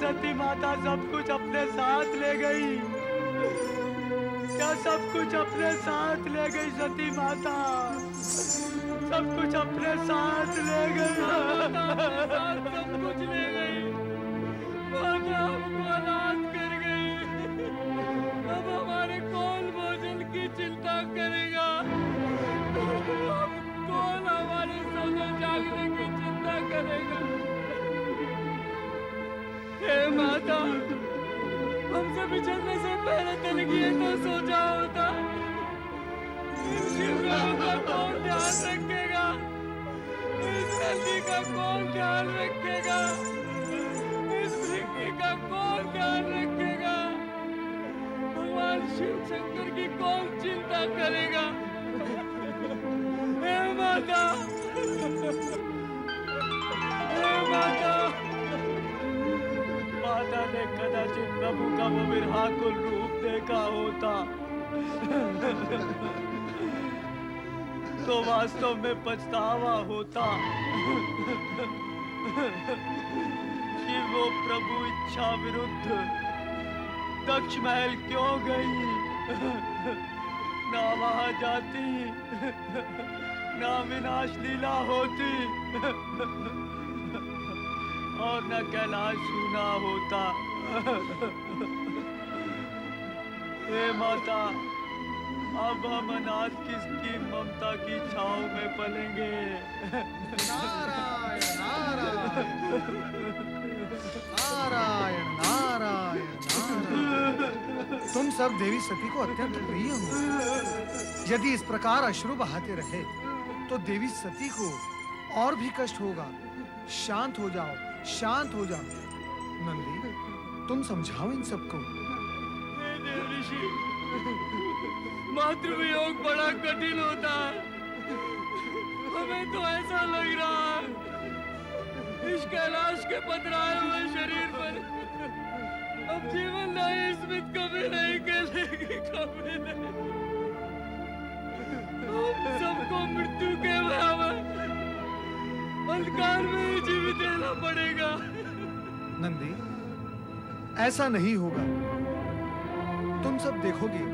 सती माता सब कुछ अपने साथ ले गई? क्या सब कुछ अपने साथ ले गई सती माता? सब कुछ अपने साथ ले गई। माता अपने साथ सब कुछ ले गई। माता हमको अनाथ कर गई। अब हमारे कौन भोजन की चिंता करेगा? अब कौन हमारे सोने जागने की चिंता करेगा? हे माता, हमसे बिछड़ने से पहले तलकिए तो सोचा होता। इन शिवगणों का कौन ध्यान रखेगा? इस नदी का कौन ध्यान रखेगा? इस पृथ्वी का कौन ध्यान रखेगा? भगवान शिव शंकर की कौन चिंता करेगा? हे माता, हे माता। माता ने कदाचित प्रभु का वो विरहाकुल रूप देखा होता तो वास्तव में पछतावा होता कि वो प्रभु इच्छा विरुद्ध दक्ष महल क्यों गई? ना वहां जाती, ना विनाश लीला होती और न कैलाश सूना होता। हे माता, अब हम अनाथ किसकी ममता की छांव में पलेंगे? नारायण नारायण नारायण नारायण नारायण। तुम सब देवी सती को अत्यंत प्रिय हो। यदि इस प्रकार अश्रु बहाते रहे तो देवी सती को और भी कष्ट होगा। शांत हो जाओ, शांत हो जाओ। नंदी, तुम समझाओ इन सबको। हे देव ऋषि, मातृवियोग बड़ा कठिन होता है। हमें तो ऐसा लग रहा है इस कैलाश के पथराए हुए शरीर पर अब जीवन नहीं, स्मित कभी नहीं खेलेगी, कभी नहीं। हम सबको मृत्यु के भयावह अंधकार में ही जीवित रहना पड़ेगा। नंदी, ऐसा नहीं होगा। तुम सब देखोगे,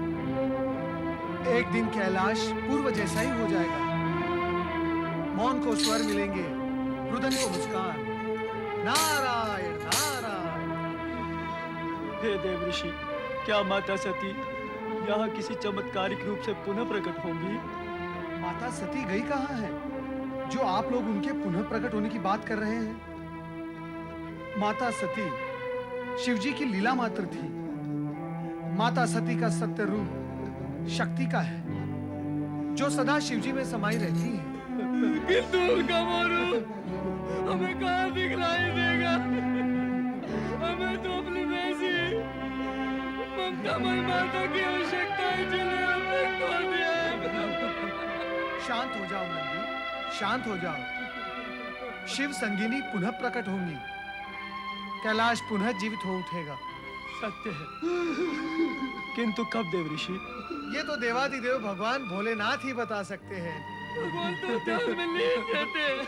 एक दिन कैलाश पूर्व जैसा ही हो जाएगा। मौन को स्वर मिलेंगे, रुदन को मुस्कान। नारायण नारायण। हे देव ऋषि, क्या माता सती यहाँ किसी चमत्कारिक रूप से पुनः प्रकट होंगी? माता सती गई कहाँ है जो आप लोग उनके पुनः प्रकट होने की बात कर रहे हैं? माता सती शिवजी की लीला मात्र थी। माता सती का सत्य रूप शक्ति का है जो सदा शिवजी में समाई रहती है। किंतु उनका वो रूप हमें कहाँ दिखलाई देगा? हमें तो अपनी वैसी ममतामय माता की आवश्यकता है जिन्हें हमने खो दिया है। शांत हो जाओ नंदी, शांत हो जाओ। शिव संगिनी पुनः प्रकट होंगी। कैलाश पुनः जीवित हो उठेगा। सत्य है, किंतु कब देव ऋषि? ये तो देवादिदेव भगवान भोलेनाथ ही बता सकते हैं। भगवान तो ध्यान में लीन रहते हैं,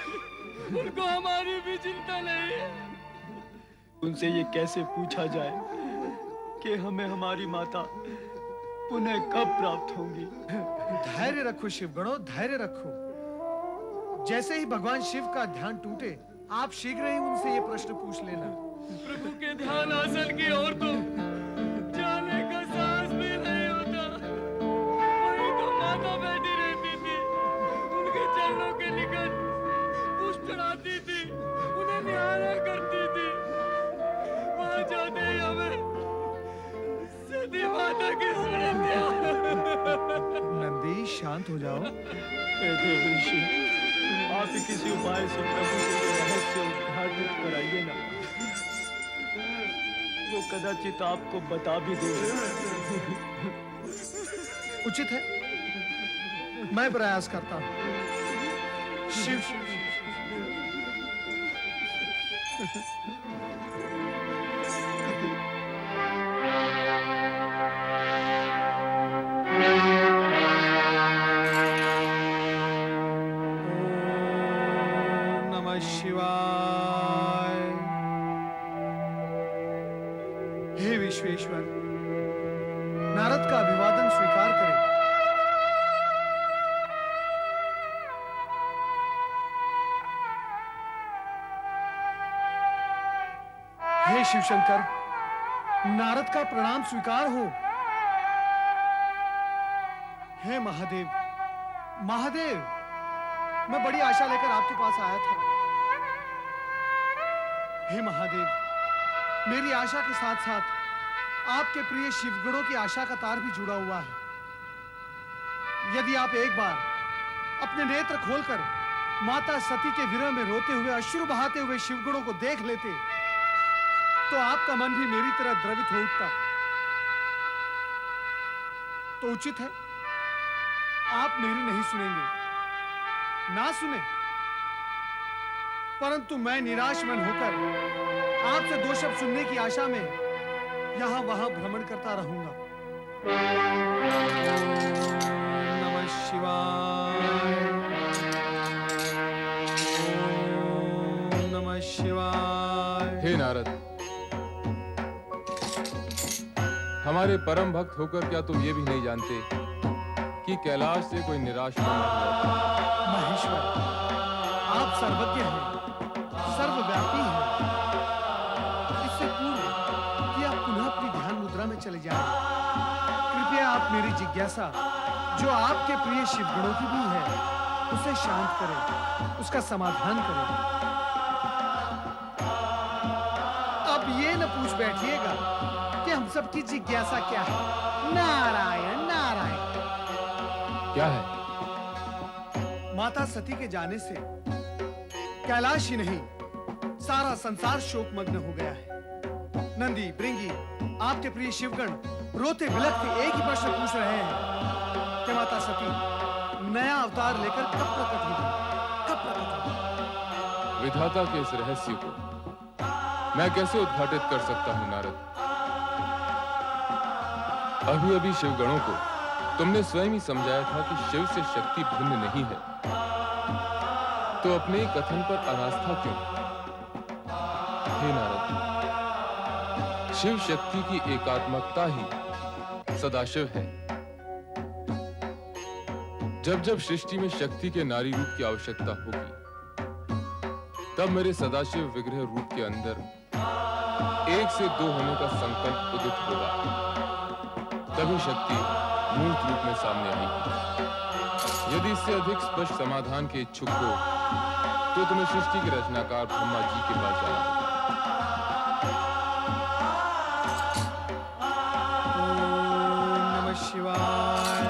उनको हमारी भी चिंता नहीं है। उनसे ये कैसे पूछा जाए कि हमें हमारी माता पुनः कब प्राप्त होंगी? धैर्य रखो शिवगणों, धैर्य रखो। जैसे ही भगवान शिव का ध्यान टूटे, आप शीघ्र ही उनसे ये प्रश्न पूछ लेना। प्रभु के ध्यान आसन की ओर तो जाने का साहस भी नहीं होता। वहीं तो माता बैठी रहती थी, उनके चरणों के निकट पुष्प चढ़ाती थी, उन्हें निहारा करती थी। वहां जाते ही हमें सती माता की स्मृतियां। नंदी, शांत हो जाओ। हे देव ऋषि, आप ही किसी उपाय से प्रभु से ये रहस्य उद्घाटित कराइए ना। वो कदाचित आपको बता भी देंगे। उचित है, मैं प्रयास करता हूं। शिव ओम नमः शिवाय। विश्वेश्वर, नारद का अभिवादन स्वीकार करें। हे शिवशंकर, नारद का प्रणाम स्वीकार हो। हे महादेव, महादेव, मैं बड़ी आशा लेकर आपके पास आया था। हे महादेव, मेरी आशा के साथ साथ आपके प्रिय शिवगणों की आशा का तार भी जुड़ा हुआ है। यदि आप एक बार अपने नेत्र खोलकर माता सती के विरह में रोते हुए, अश्रु बहाते हुए शिवगणों को देख लेते, तो आपका मन भी मेरी तरह द्रवित हो उठता। तो उचित है आप मेरी नहीं सुनेंगे, ना सुने, परंतु मैं निराश मन होकर आपसे दो शब्द सुनने की आशा में यहां वहां भ्रमण करता रहूंगा। नमः शिवाय, ओम नमः शिवाय। हे नारद, हमारे परम भक्त होकर क्या तुम ये भी नहीं जानते कि कैलाश से कोई निराश मन नहीं होता? महेश्वर, आप सर्वज्ञ हैं, सर्वव्यापी हैं। इससे पूर्व कि आप पुनः अपनी ध्यान मुद्रा में चले जाएं, कृपया आप मेरी जिज्ञासा, जो आपके प्रिय शिवगणों की भी है, उसे शांत करें, उसका समाधान करें। अब ये न पूछ बैठिएगा कि हम सबकी जिज्ञासा क्या है। नारायण नारायण। क्या है? माता सती के जाने से कैलाश ही नहीं, सारा संसार शोकमग्न हो गया है। नंदी, भृंगी, आपके प्रिय शिवगण रोते बिलखते एक ही प्रश्न पूछ रहे हैं कि माता सती नया अवतार लेकर कब प्रकट होगी, कब प्रकट होगी? विधाता के इस रहस्य को मैं कैसे उद्घाटित कर सकता हूं नारद? अभी अभी शिवगणों को तुमने स्वयं ही समझाया था कि शिव से शक्ति भिन्न नहीं है, तो अपने कथन पर अनास्था क्यों? हे नारद, शिव शक्ति की एकात्मकता ही सदाशिव है। जब जब सृष्टि में शक्ति के नारी रूप की आवश्यकता होगी, तब मेरे सदाशिव विग्रह रूप के अंदर एक से दो होने का संकल्प उदित होगा, तभी शक्ति मूर्त रूप में सामने आएगी। यदि इससे अधिक स्पष्ट समाधान के इच्छुक हो, तो तुम्हें सृष्टि के रचनाकार ब्रह्मा जी के पास जाना होगा। ओम नमः शिवाय।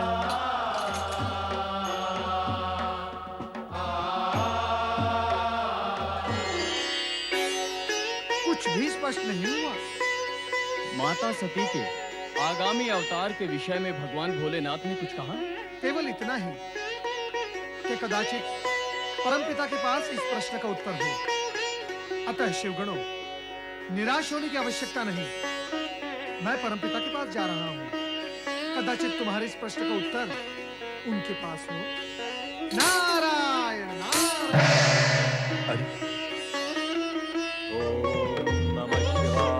कुछ भी स्पष्ट नहीं हुआ। माता सती के आगामी अवतार के विषय में भगवान भोलेनाथ ने कुछ कहा? केवल इतना ही कि कदाचित परमपिता के पास इस प्रश्न का उत्तर हो। अतः शिवगणों, निराश होने की आवश्यकता नहीं। मैं परमपिता के पास जा रहा हूं। कदाचित तुम्हारे इस प्रश्न का उत्तर उनके पास हो। नारायण नारायण। अरे ओम नमः शिवाय,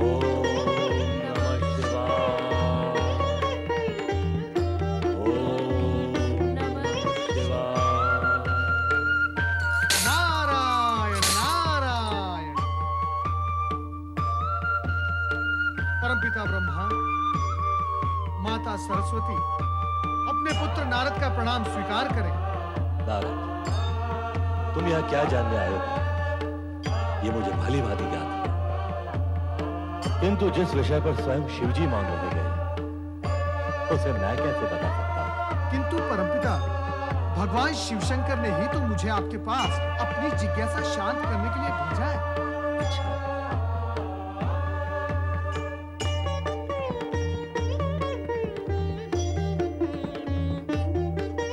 ओम नमः शिवाय, ओम नमः शिवाय। नारायण नारायण। परमपिता ब्रह्मा, माता सरस्वती अपने पुत्र नारद का प्रणाम स्वीकार करें। नारद, तुम यहाँ क्या जानने आए हो, ये मुझे भली भांति ज्ञात है, किंतु जिस विषय पर स्वयं शिवजी मान रहे गए, उसे मैं कैसे बता सकता हूँ? किंतु परमपिता, भगवान शिवशंकर ने ही तो मुझे आपके पास अपनी जिज्ञासा शांत करने के लिए भेजा है। अच्छा,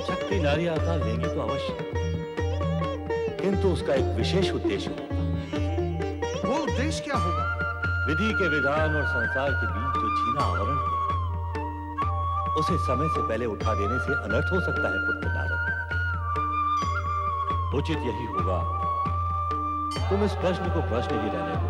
शक्ति नारी आकार लेंगी तो अवश्य, किंतु उसका एक विशेष उद्देश्य होगा। वो उद्देश्य क्या होगा? विधि के विधान और संसार के बीच जो छीना आवरण है, उसे समय से पहले उठा देने से अनर्थ हो सकता है पुत्र नारद। उचित यही होगा तुम इस प्रश्न को प्रश्न ही रहने दो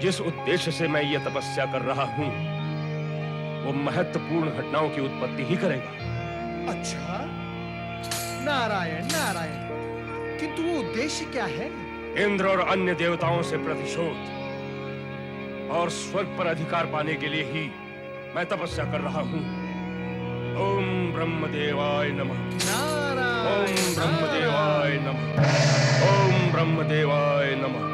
जिस उद्देश्य से मैं ये तपस्या कर रहा हूं वो महत्वपूर्ण घटनाओं की उत्पत्ति ही करेगा। अच्छा, नारायण नारायण, किंतु वो उद्देश्य क्या है? इंद्र और अन्य देवताओं से प्रतिशोध और स्वर्ग पर अधिकार पाने के लिए ही मैं तपस्या कर रहा हूं। ओम ब्रह्मदेवाय नमः। नारायण ओम ब्रह्मदेवाय नमः। ओम ब्रह्मदेवाय नमः।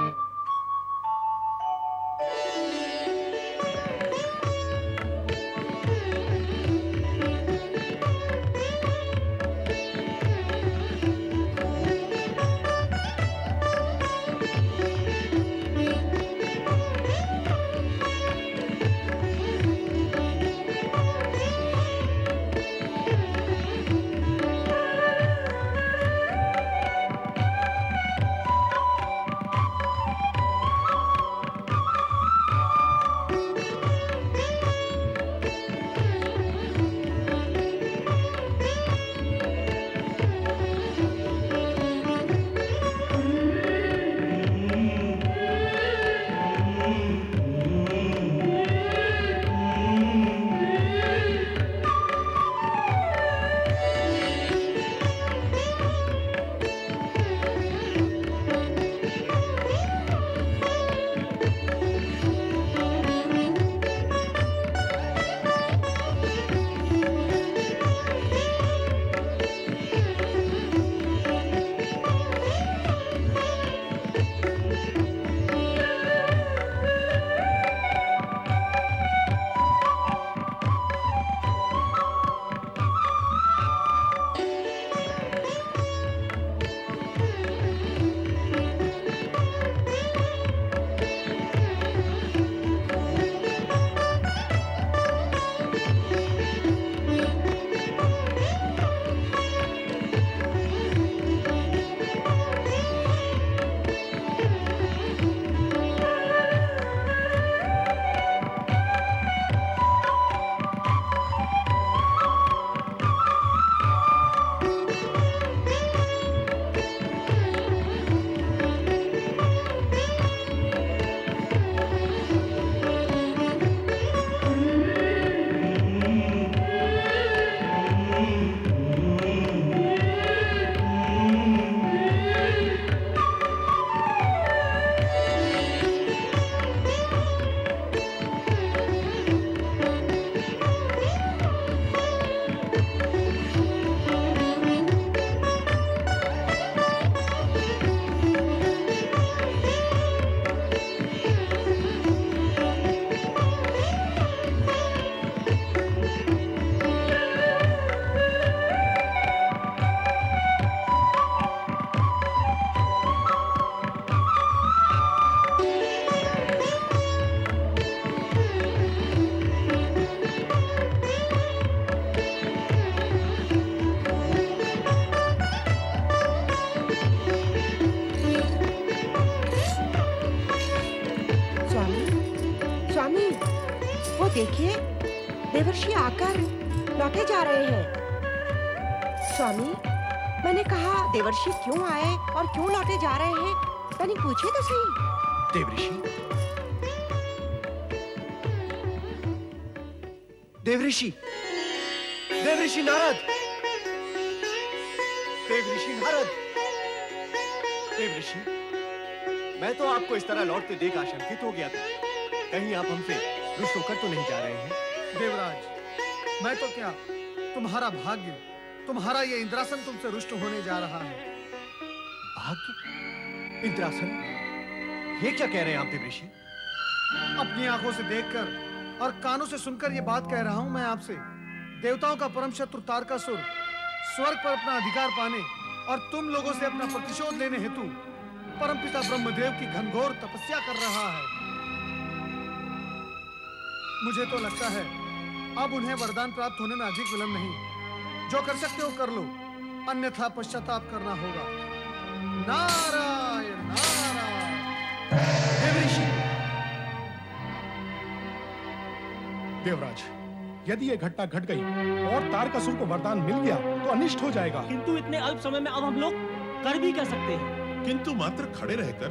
देखिए, देवर्षि आकर लौटे जा रहे हैं। स्वामी, मैंने कहा देवर्षि क्यों आए और क्यों लौटे जा रहे हैं, तनिक पूछे तो सही। देवऋषि, देवऋषि, देवऋषि नारद, देवऋषि नारद, देवऋषि, मैं तो आपको इस तरह लौटते देख आशंकित हो गया था। कहीं आप हमसे रुष्ट होकर तो नहीं जा रहे हैं? देवराज, मैं तो क्या, तुम्हारा भाग्य, तुम्हारा ये इंद्रासन तुमसे रुष्ट होने जा रहा है। भाग्य? इंद्रासन? ये क्या कह रहे हैं आप देवऋषि? अपनी आंखों से देखकर और कानों से सुनकर ये बात कह रहा हूं मैं आपसे। देवताओं का परम शत्रु तारकासुर स्वर्ग पर अपना अधिकार पाने और तुम लोगों से अपना प्रतिशोध लेने हेतु परमपिता ब्रह्मदेव की घनघोर तपस्या कर रहा है। मुझे तो लगता है अब उन्हें वरदान प्राप्त होने में अधिक विलंब नहीं। जो कर सकते हो कर लो, अन्यथा पश्चाताप करना होगा। नारायण नारायण। देवऋषि, देवराज, यदि ये घटना घट गई और तारकासुर को वरदान मिल गया तो अनिष्ट हो जाएगा। किंतु इतने अल्प समय में अब हम लोग कर भी क्या सकते हैं? किंतु मात्र खड़े रहकर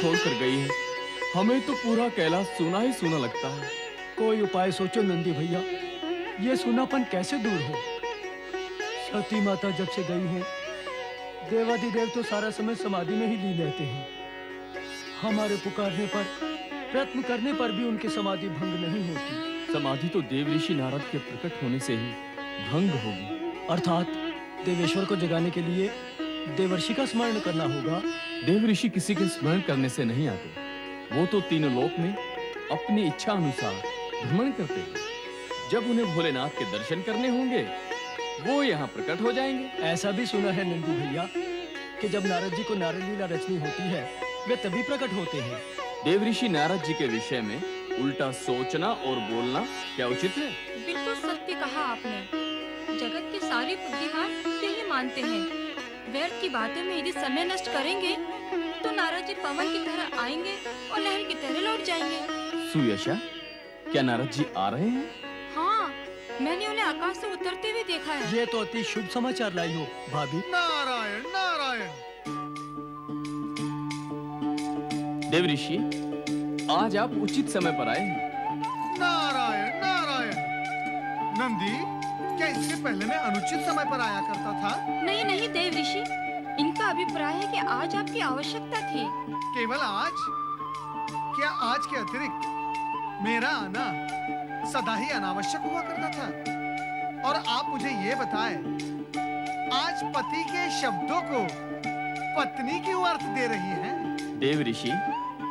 छोड़कर गई है, हमें तो पूरा कैलाश सूना ही सूना लगता है। कोई उपाय सोचो नंदी भैया, ये सूनापन कैसे दूर हो। सती माता जब से गई है, देवाधिदेव तो सारा समय समाधि में ही लीन रहते हैं। हमारे पुकारने पर, प्रयत्न करने पर भी उनकी समाधि भंग नहीं होती। समाधि तो देव ऋषि नारद के प्रकट होने से ही भंग होगी। अर्थात देवेश्वर को जगाने के लिए देवर्षि का स्मरण करना होगा। देव ऋषि किसी के स्मरण करने से नहीं आते, वो तो तीनों लोक में अपनी इच्छा अनुसार भ्रमण करते हैं। जब उन्हें भोलेनाथ के दर्शन करने होंगे, वो यहाँ प्रकट हो जाएंगे। ऐसा भी सुना है नंदी भैया कि जब नारद जी को नारद लीला रचनी होती है, वे तभी प्रकट होते हैं। देव ऋषि नारद जी के विषय में उल्टा सोचना और बोलना क्या उचित है? बिल्कुल सत्य कहा आपने। जगत के सारे बुद्धिमान यही मानते हैं। व्यर्थ की बातों में यदि समय नष्ट करेंगे तो नारद जी पवन की तरह आएंगे और लहर की तरह लौट जाएंगे। सुयशा, क्या नारद जी आ रहे हैं? हाँ, मैंने उन्हें आकाश से उतरते हुए देखा है। ये तो अति शुभ समाचार लाई हो भाभी। नारायण नारायण। देव ऋषि, आज आप उचित समय पर आए हैं। नारायण नारायण। नंदी, क्या इससे पहले मैं अनुचित समय पर आया करता था? नहीं नहीं देव ऋषि, इनका अभिप्राय है कि आज आपकी आवश्यकता थी। केवल आज? क्या आज के अतिरिक्त मेरा आना सदा ही अनावश्यक हुआ करता था? और आप मुझे ये बताएं, आज पति के शब्दों को पत्नी क्यों अर्थ दे रही हैं? देव ऋषि,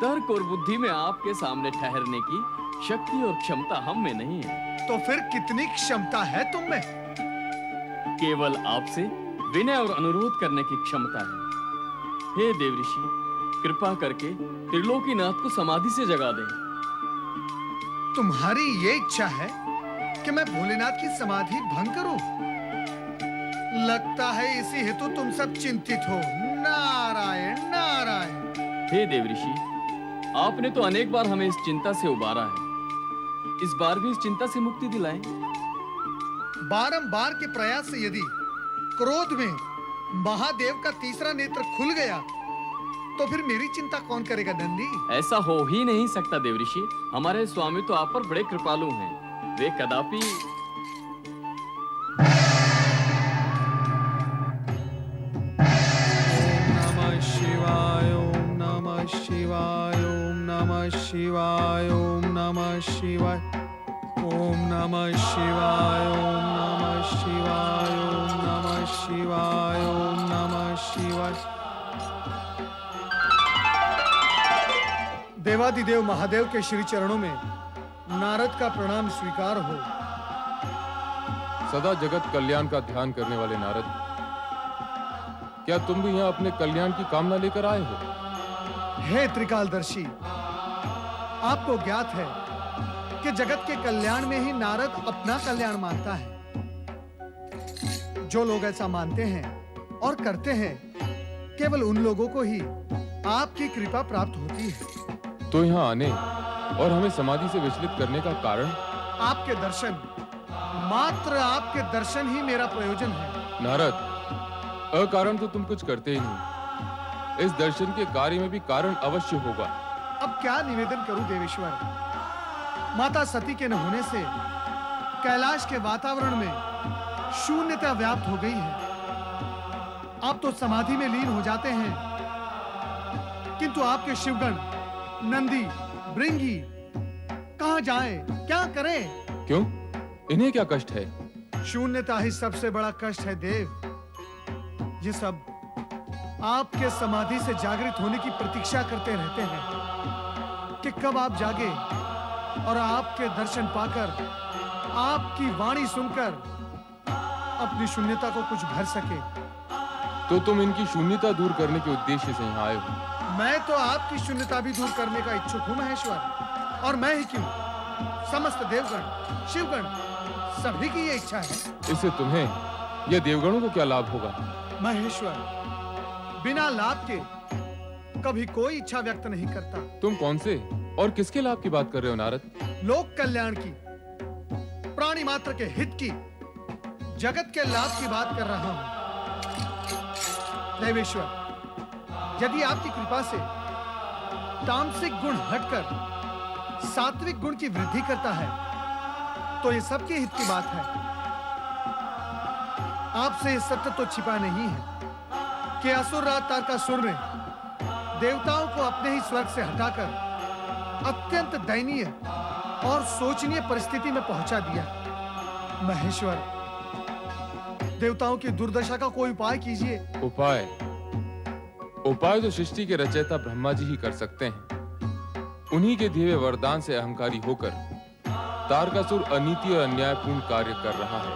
तर्क और बुद्धि में आपके सामने ठहरने की शक्ति और क्षमता हम में नहीं है। तो फिर कितनी क्षमता है तुम में? केवल आपसे विनय और अनुरोध करने की क्षमता है। हे देव ऋषि, कृपा करके त्रिलोकीनाथ को समाधि से जगा दें। तुम्हारी ये इच्छा है कि मैं भोलेनाथ की समाधि भंग करूं? लगता है इसी हेतु तुम सब चिंतित हो। नारायण नारायण। हे देव ऋषि, आपने तो अनेक बार हमें इस चिंता से उबारा है। इस बार भी इस चिंता से मुक्ति दिलाएं। बारंबार के प्रयास से यदि क्रोध में महादेव का तीसरा नेत्र खुल गया तो फिर मेरी चिंता कौन करेगा नंदी? ऐसा हो ही नहीं सकता देव ऋषि। हमारे स्वामी तो आप पर बड़े कृपालु हैं। वे कदापि नमः शिवाय, ओम नमः शिवाय, ओम नमः शिवाय, ओम नमः शिवाय, ओम नमः शिवाय, ओम नमः शिवाय, ओम नमः शिवाय, ओम नमः शिवाय। देवादिदेव महादेव के श्री चरणों में नारद का प्रणाम स्वीकार हो। सदा जगत कल्याण का ध्यान करने वाले नारद, क्या तुम भी यहाँ अपने कल्याण की कामना लेकर आए हो? हे त्रिकालदर्शी, आपको ज्ञात है कि जगत के कल्याण में ही नारद अपना कल्याण मानता है। जो लोग ऐसा मानते हैं और करते हैं, केवल उन लोगों को ही आपकी कृपा प्राप्त होती है। तो यहाँ आने और हमें समाधि से विचलित करने का कारण? आपके दर्शन, मात्र आपके दर्शन ही मेरा प्रयोजन है। नारद, अकारण तो तुम कुछ करते ही नहीं। इस दर्शन के कार्य में भी कारण अवश्य होगा। अब क्या निवेदन करूं देवेश्वर? माता सती के न होने से कैलाश के वातावरण में शून्यता व्याप्त हो गई है। आप तो समाधि में लीन हो जाते हैं, किंतु आपके शिवगण नंदी, भृंगी कहां जाएं, क्या करें? क्यों? इन्हें क्या कष्ट है? शून्यता ही सबसे बड़ा कष्ट है देव। ये सब आपके समाधि से जागृत होने की प्रतीक्षा करते रहते हैं कि कब आप जागे और आपके दर्शन पाकर, आपकी वाणी सुनकर अपनी शून्यता को कुछ भर सके। तो तुम इनकी शून्यता दूर करने के उद्देश्य से यहाँ आए हो? मैं तो आपकी शून्यता भी दूर करने का इच्छुक हूं महेश्वर। और मैं ही क्यों, समस्त देवगण, शिवगण, सभी की ये इच्छा है। इससे तुम्हें या देवगणों को क्या लाभ होगा? महेश्वर, बिना लाभ के कभी कोई इच्छा व्यक्त नहीं करता। तुम कौन से और किसके लाभ की बात कर रहे हो नारद? लोक कल्याण की, प्राणी मात्र के हित की, जगत के लाभ की बात कर रहा हूं। देवेश्वर, यदि आपकी कृपा से तामसिक गुण हटकर सात्विक गुण की वृद्धि करता है तो ये सबके हित की बात है। आपसे ये सत्य तो छिपा नहीं है कि असुरराज तारकासुर ने देवताओं को अपने ही स्वर्ग से हटाकर अत्यंत दयनीय और शोचनीय परिस्थिति में पहुंचा दिया। महेश्वर, देवताओं की दुर्दशा का कोई उपाय कीजिए। उपाय तो सृष्टि के रचयिता ब्रह्मा जी ही कर सकते हैं। उन्हीं के दिए हुए वरदान से अहंकारी होकर तारकासुर अनीति और अन्यायपूर्ण कार्य कर रहा है।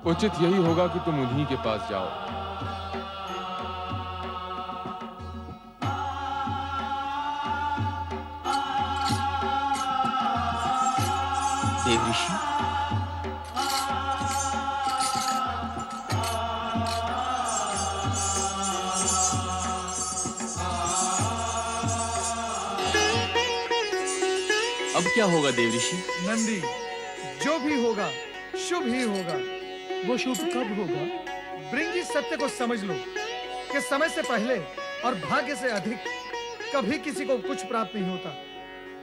उचित यही होगा कि तुम उन्हीं के पास जाओ। देव ऋषि, अब क्या होगा देव ऋषि? नंदी, जो भी होगा शुभ ही होगा। वो शुभ कब होगा? भृंगी सत्य को समझ लो कि समय से पहले और भाग्य से अधिक कभी किसी को कुछ प्राप्त नहीं होता।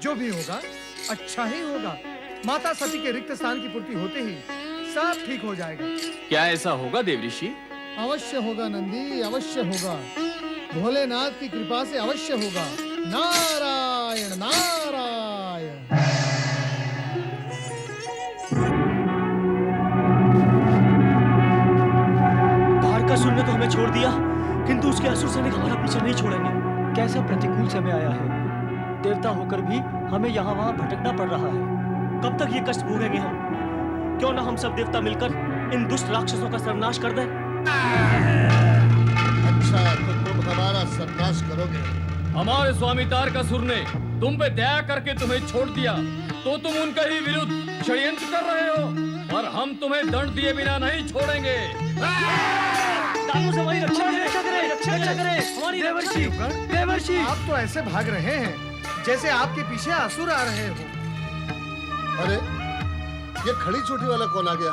जो भी होगा अच्छा ही होगा। माता सती के रिक्त स्थान की पूर्ति होते ही सब ठीक हो जाएगा। क्या ऐसा होगा देव ऋषि? अवश्य होगा नंदी, अवश्य होगा। भोलेनाथ की कृपा से अवश्य होगा। नारायण नारायण। तारकासुर ने तो हमें छोड़ दिया, किंतु उसके असुर सैनिक हमारा पीछा नहीं छोड़ेंगे। कैसा प्रतिकूल समय आया है। देवता होकर भी हमें यहाँ वहाँ भटकना पड़ रहा है। कब तक ये कष्ट भोगेंगे हम? क्यों ना हम सब देवता मिलकर इन दुष्ट राक्षसों का सर्वनाश कर दें? अच्छा, तो तुम हमारा सर्वनाश करोगे? हमारे स्वामी तारकासुर ने तुम पे दया करके तुम्हें छोड़ दिया, तो तुम उनके ही विरुद्ध षड्यंत्र कर रहे हो, और हम तुम्हें दंड दिए बिना नहीं छोड़ेंगे। दानव से हमारी रक्षा करें, रक्षा करें, हमारी देवर्षि, देवर्षि। आप तो ऐसे भाग रहे हैं जैसे आपके पीछे असुर आ रहे हो। अरे, ये खड़ी चोटी वाला कौन आ गया?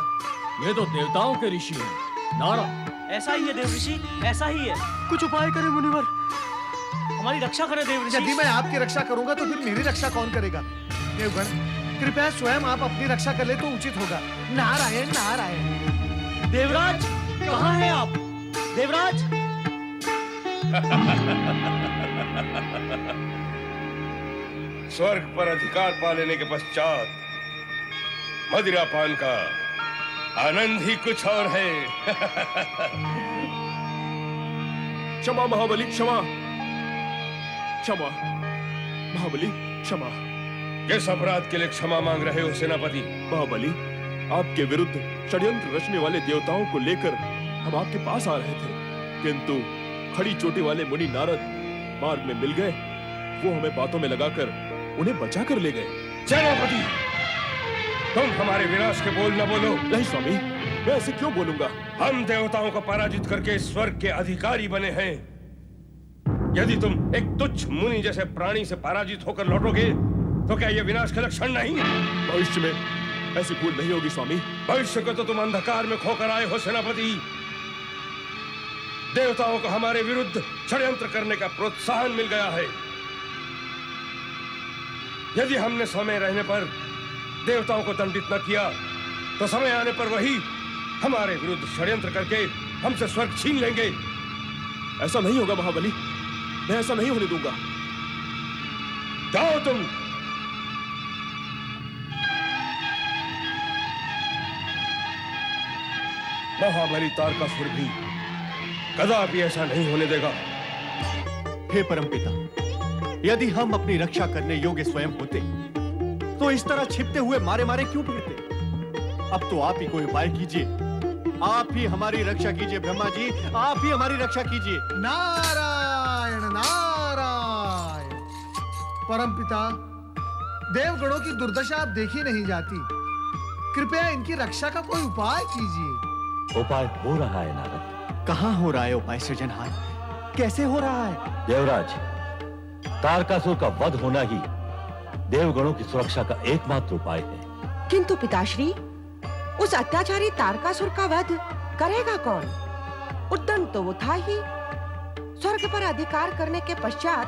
ये तो देवताओं के ऋषि हैं। नारद। ऐसा ही है देव ऋषि, ऐसा ही है। कुछ उपाय करें मुनिवर, हमारी रक्षा करें देव ऋषि। यदि मैं आपकी रक्षा करूंगा तो फिर मेरी रक्षा कौन करेगा? देवगण, कृपया स्वयं आप अपनी रक्षा कर ले तो उचित होगा। नारायण नारायण। देवराज, कहाँ हैं आप? देवराज। स्वर्ग पर अधिकार पा लेने के पश्चात मदिरा पान का आनंद ही कुछ और है। क्षमा महाबली, क्षमा क्षमा महाबली, क्षमा। किस अपराध के लिए क्षमा मांग रहे हो सेनापति? महाबली, आपके विरुद्ध षड्यंत्र रचने वाले देवताओं को लेकर हम आपके पास आ रहे थे, किंतु खड़ी चोटी वाले मुनि नारद मार्ग में मिल गए। वो हमें बातों में लगाकर उन्हें बचा कर ले गए। सेनापति, तुम हमारे विनाश के बोल न बोलो। नहीं स्वामी, मैं ऐसे क्यों बोलूंगा? हम देवताओं को पराजित करके स्वर्ग के अधिकारी बने हैं। यदि तुम एक तुच्छ मुनि जैसे प्राणी से पराजित होकर लौटोगे तो क्या यह विनाश का लक्षण नहीं? भविष्य में ऐसी भूल नहीं होगी स्वामी। भविष्य को तो तुम अंधकार में खोकर आए हो सेनापति। देवताओं को हमारे विरुद्ध षड्यंत्र करने का प्रोत्साहन मिल गया है। यदि हमने समय रहने पर देवताओं को दंडित न किया तो समय आने पर वही हमारे विरुद्ध षड्यंत्र करके हमसे स्वर्ग छीन लेंगे। ऐसा नहीं होगा महाबली, मैं ऐसा नहीं होने दूंगा। जाओ तुम। महाबली तारकासुर भी कदापि ऐसा नहीं होने देगा। हे परमपिता, यदि हम अपनी रक्षा करने योग्य स्वयं होते तो इस तरह छिपते हुए मारे मारे क्यों फिरते? अब तो आप ही कोई उपाय कीजिए। आप ही हमारी रक्षा कीजिए ब्रह्मा जी, आप ही हमारी रक्षा कीजिए। नारायण नारायण। परमपिता, देवगणों की दुर्दशा अब देखी नहीं जाती। कृपया इनकी रक्षा का कोई उपाय कीजिए। उपाय हो रहा है नारद। कहाँ हो रहा है उपाय सृजनहार? कैसे हो रहा है? देवराज, तारकासुर का वध होना ही देवगणों की सुरक्षा का एकमात्र उपाय है। किंतु पिताश्री, उस अत्याचारी तारकासुर का वध करेगा कौन? उद्यम तो वो था ही। स्वर्ग पर अधिकार करने के पश्चात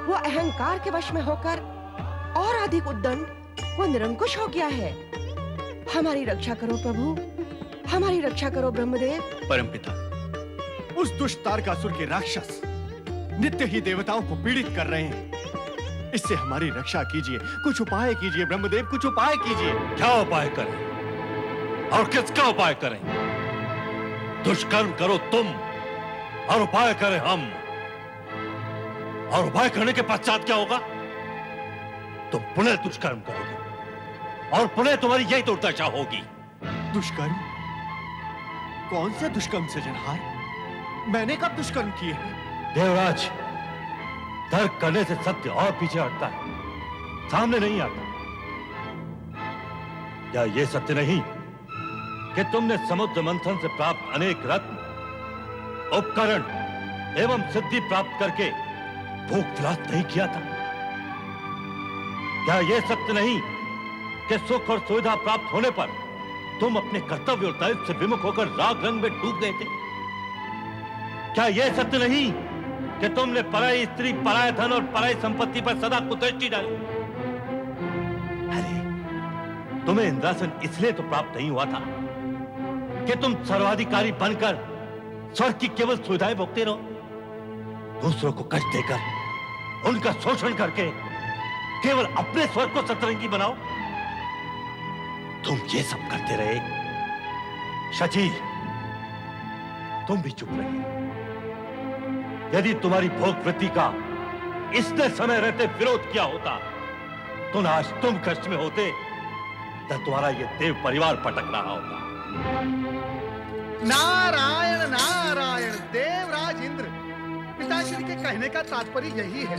वो अहंकार के वश में होकर और अधिक उद्दंड वो निरंकुश हो गया है। हमारी रक्षा करो प्रभु, हमारी रक्षा करो ब्रह्मदेव। परमपिता, उस दुष्ट तारकासुर के राक्षस नित्य ही देवताओं को पीड़ित कर रहे हैं। इससे हमारी रक्षा कीजिए, कुछ उपाय कीजिए ब्रह्मदेव, कुछ उपाय कीजिए। क्या उपाय करें और किसका उपाय करें? दुष्कर्म करो तुम और उपाय करें हम। और उपाय करने के पश्चात क्या होगा? तुम पुनः दुष्कर्म करोगे और पुनः तुम्हारी यही दुर्दशा होगी। दुष्कर्म? कौन से दुष्कर्म सृजनहार? मैंने कब दुष्कर्म किए हैं? देवराज, तर्क करने से सत्य और पीछे हटता है, सामने नहीं आता। क्या यह सत्य नहीं कि तुमने समुद्र मंथन से प्राप्त अनेक रत्न, उपकरण एवं सिद्धि प्राप्त करके भूख त्रास नहीं किया था? क्या यह सत्य नहीं कि सुख और सुविधा प्राप्त होने पर तुम अपने कर्तव्य और दायित्व से विमुख होकर राग रंग में डूब गए थे? क्या यह सत्य नहीं कि तुमने पराई स्त्री, पराय धन और पराई संपत्ति पर सदा कुदृष्टि डाली? अरे, तुम्हें इंद्रासन इसलिए तो प्राप्त नहीं हुआ था कि तुम सर्वाधिकारी बनकर स्वर्ग की केवल सुविधाएं भोगते रहो, दूसरों को कष्ट देकर उनका शोषण करके केवल अपने स्वर्ग को सतरंगी बनाओ। तुम ये सब करते रहे। शची, तुम भी चुप रहे। यदि तुम्हारी भोग वृत्ति का इसने समय रहते विरोध किया होता तो न आज तुम कष्ट में होते, न तुम्हारा ये देव परिवार भटक रहा होता। नारायण नारायण। देवराज इंद्र, पिताश्री के कहने का तात्पर्य यही है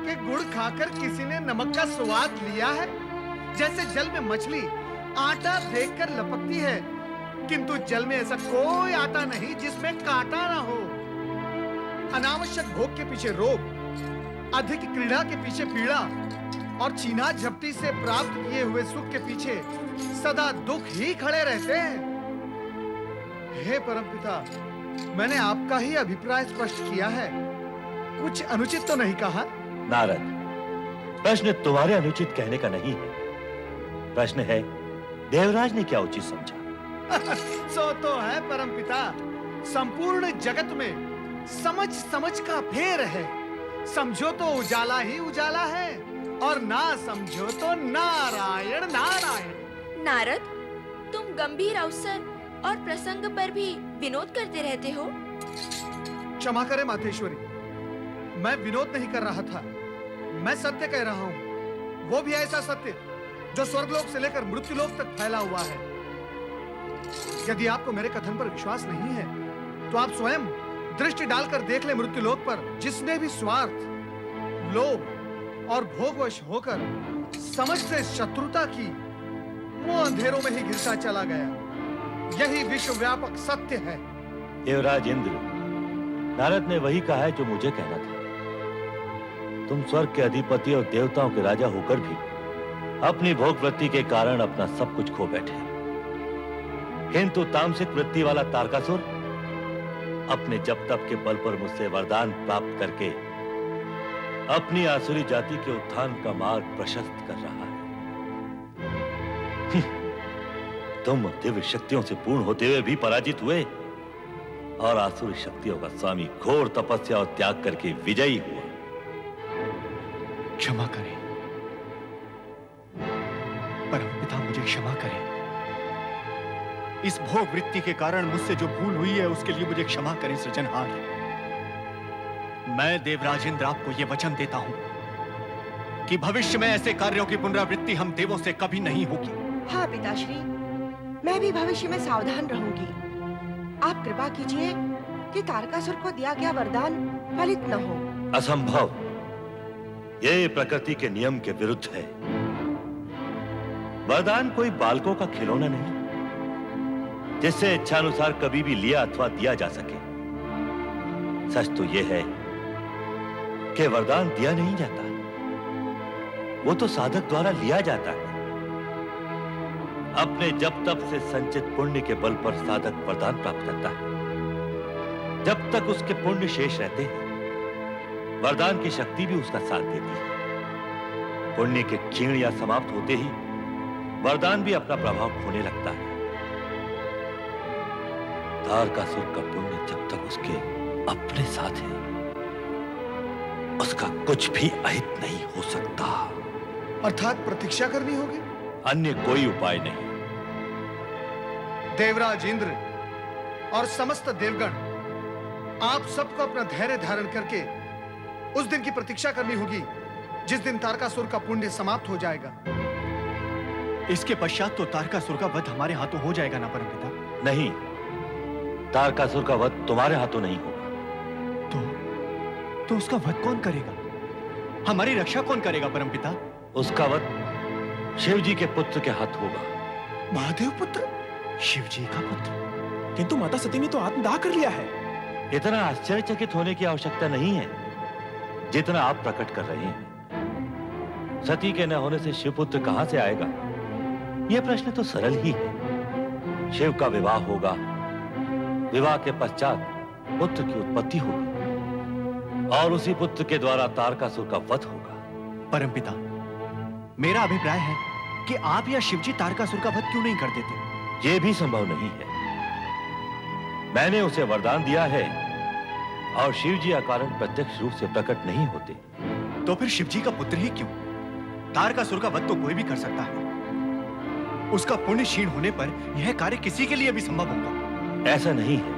कि गुड़ खाकर किसी ने नमक का स्वाद लिया है। जैसे जल में मछली आटा देखकर लपकती है, किंतु जल में ऐसा कोई आटा नहीं जिसमें कांटा ना हो। अनावश्यक भोग के पीछे रोग, अधिक क्रीड़ा के पीछे पीड़ा और छीना झपटी से प्राप्त किए हुए सुख के पीछे सदा दुख ही खड़े रहते हैं। हे परमपिता, मैंने आपका ही अभिप्राय स्पष्ट किया है, कुछ अनुचित तो नहीं कहा? नारद, प्रश्न तुम्हारे अनुचित कहने का नहीं है। प्रश्न है देवराज ने क्या उचित समझा। सो तो है परमपिता, संपूर्ण जगत में समझ समझ का फेर है। समझो तो उजाला ही उजाला है और ना समझो तो नारायण नारायण। नारद, तुम गंभीर अवसर और प्रसंग पर भी विनोद करते रहते हो। क्षमा करें मातेश्वरी, मैं विनोद नहीं कर रहा था, मैं सत्य कह रहा हूँ। वो भी ऐसा सत्य जो स्वर्गलोक से लेकर मृत्युलोक तक फैला हुआ है। यदि आपको मेरे कथन पर विश्वास नहीं है तो आप स्वयं दृष्टि डालकर देख ले मृत्युलोक पर। जिसने भी स्वार्थ, लोभ और भोगवश होकर समझ से शत्रुता की, वो अंधेरों में ही गिरता चला गया। यही विश्व व्यापक सत्य है। देवराज इंद्र, नारद ने वही कहा है जो मुझे कहना था। तुम स्वर्ग के अधिपति और देवताओं के राजा होकर भी अपनी भोग वृत्ति के कारण अपना सब कुछ खो बैठे, किंतु तामसिक वृत्ति वाला तारकासुर अपने जप तप के बल पर मुझसे वरदान प्राप्त करके अपनी आसुरी जाति के उत्थान का मार्ग प्रशस्त कर रहा है। तुम दिव्य शक्तियों से पूर्ण होते हुए भी पराजित हुए और आसुरी शक्तियों का स्वामी घोर तपस्या और त्याग करके विजयी हुआ। क्षमा करें परमपिता, मुझे क्षमा करें। इस भोग वृत्ति के कारण मुझसे जो भूल हुई है उसके लिए मुझे क्षमा करें सृजनहार। मैं देवराज इंद्र आपको यह वचन देता हूं कि भविष्य में ऐसे कार्यों की पुनरावृत्ति हम देवों से कभी नहीं होगी। हाँ पिताश्री, मैं भी भविष्य में सावधान रहूंगी। आप कृपा कीजिए कि तारकासुर को दिया गया वरदान फलित न हो। असंभव, ये प्रकृति के नियम के विरुद्ध है। वरदान कोई बालकों का खिलौना नहीं जिससे इच्छानुसार कभी भी लिया अथवा दिया जा सके। सच तो यह है कि वरदान दिया नहीं जाता, वो तो साधक द्वारा लिया जाता है। अपने जप तप से संचित पुण्य के बल पर साधक वरदान प्राप्त करता है। जब तक उसके पुण्य शेष रहते हैं वरदान की शक्ति भी उसका साथ देती है। पुण्य के क्षीण या समाप्त होते ही वरदान भी अपना प्रभाव खोने लगता है। तारकासुर का पुण्य जब तक उसके अपने साथ है, उसका कुछ भी अहित नहीं हो सकता। अर्थात प्रतीक्षा करनी होगी। अन्य कोई उपाय नहीं। देवराज इंद्र और समस्त देवगण, आप सबको अपना धैर्य धारण करके उस दिन की प्रतीक्षा करनी होगी जिस दिन तारकासुर का पुण्य समाप्त हो जाएगा। इसके पश्चात तो तारकासुर का वध हमारे हाथों हो जाएगा ना परमपिता? नहीं, तारकासुर का वध तुम्हारे हाथों नहीं होगा। तो उसका वध कौन करेगा? हमारी रक्षा कौन करेगा परमपिता? उसका वध शिवजी के पुत्र के हाथ होगा। महादेव पुत्र? शिवजी का पुत्र? किंतु माता सती ने तो आत्मदाह कर लिया है। इतना आश्चर्यचकित होने की आवश्यकता नहीं है जितना आप प्रकट कर रहे हैं। सती के न होने से शिवपुत्र कहां से आएगा? यह प्रश्न तो सरल ही है। शिव का विवाह होगा, विवाह के पश्चात पुत्र की उत्पत्ति होगी और उसी पुत्र के द्वारा तारकासुर का वध होगा। परमपिता, मेरा अभिप्राय है कि आप या शिवजी तारकासुर का वध क्यों नहीं कर देते? यह भी संभव नहीं है। मैंने उसे वरदान दिया है और शिवजी अकारण प्रत्यक्ष रूप से प्रकट नहीं होते। तो फिर शिवजी का पुत्र ही क्यों? तारकासुर का वध तो कोई भी कर सकता है। उसका पुण्य क्षीण होने पर यह कार्य किसी के लिए भी संभव होगा। ऐसा नहीं है।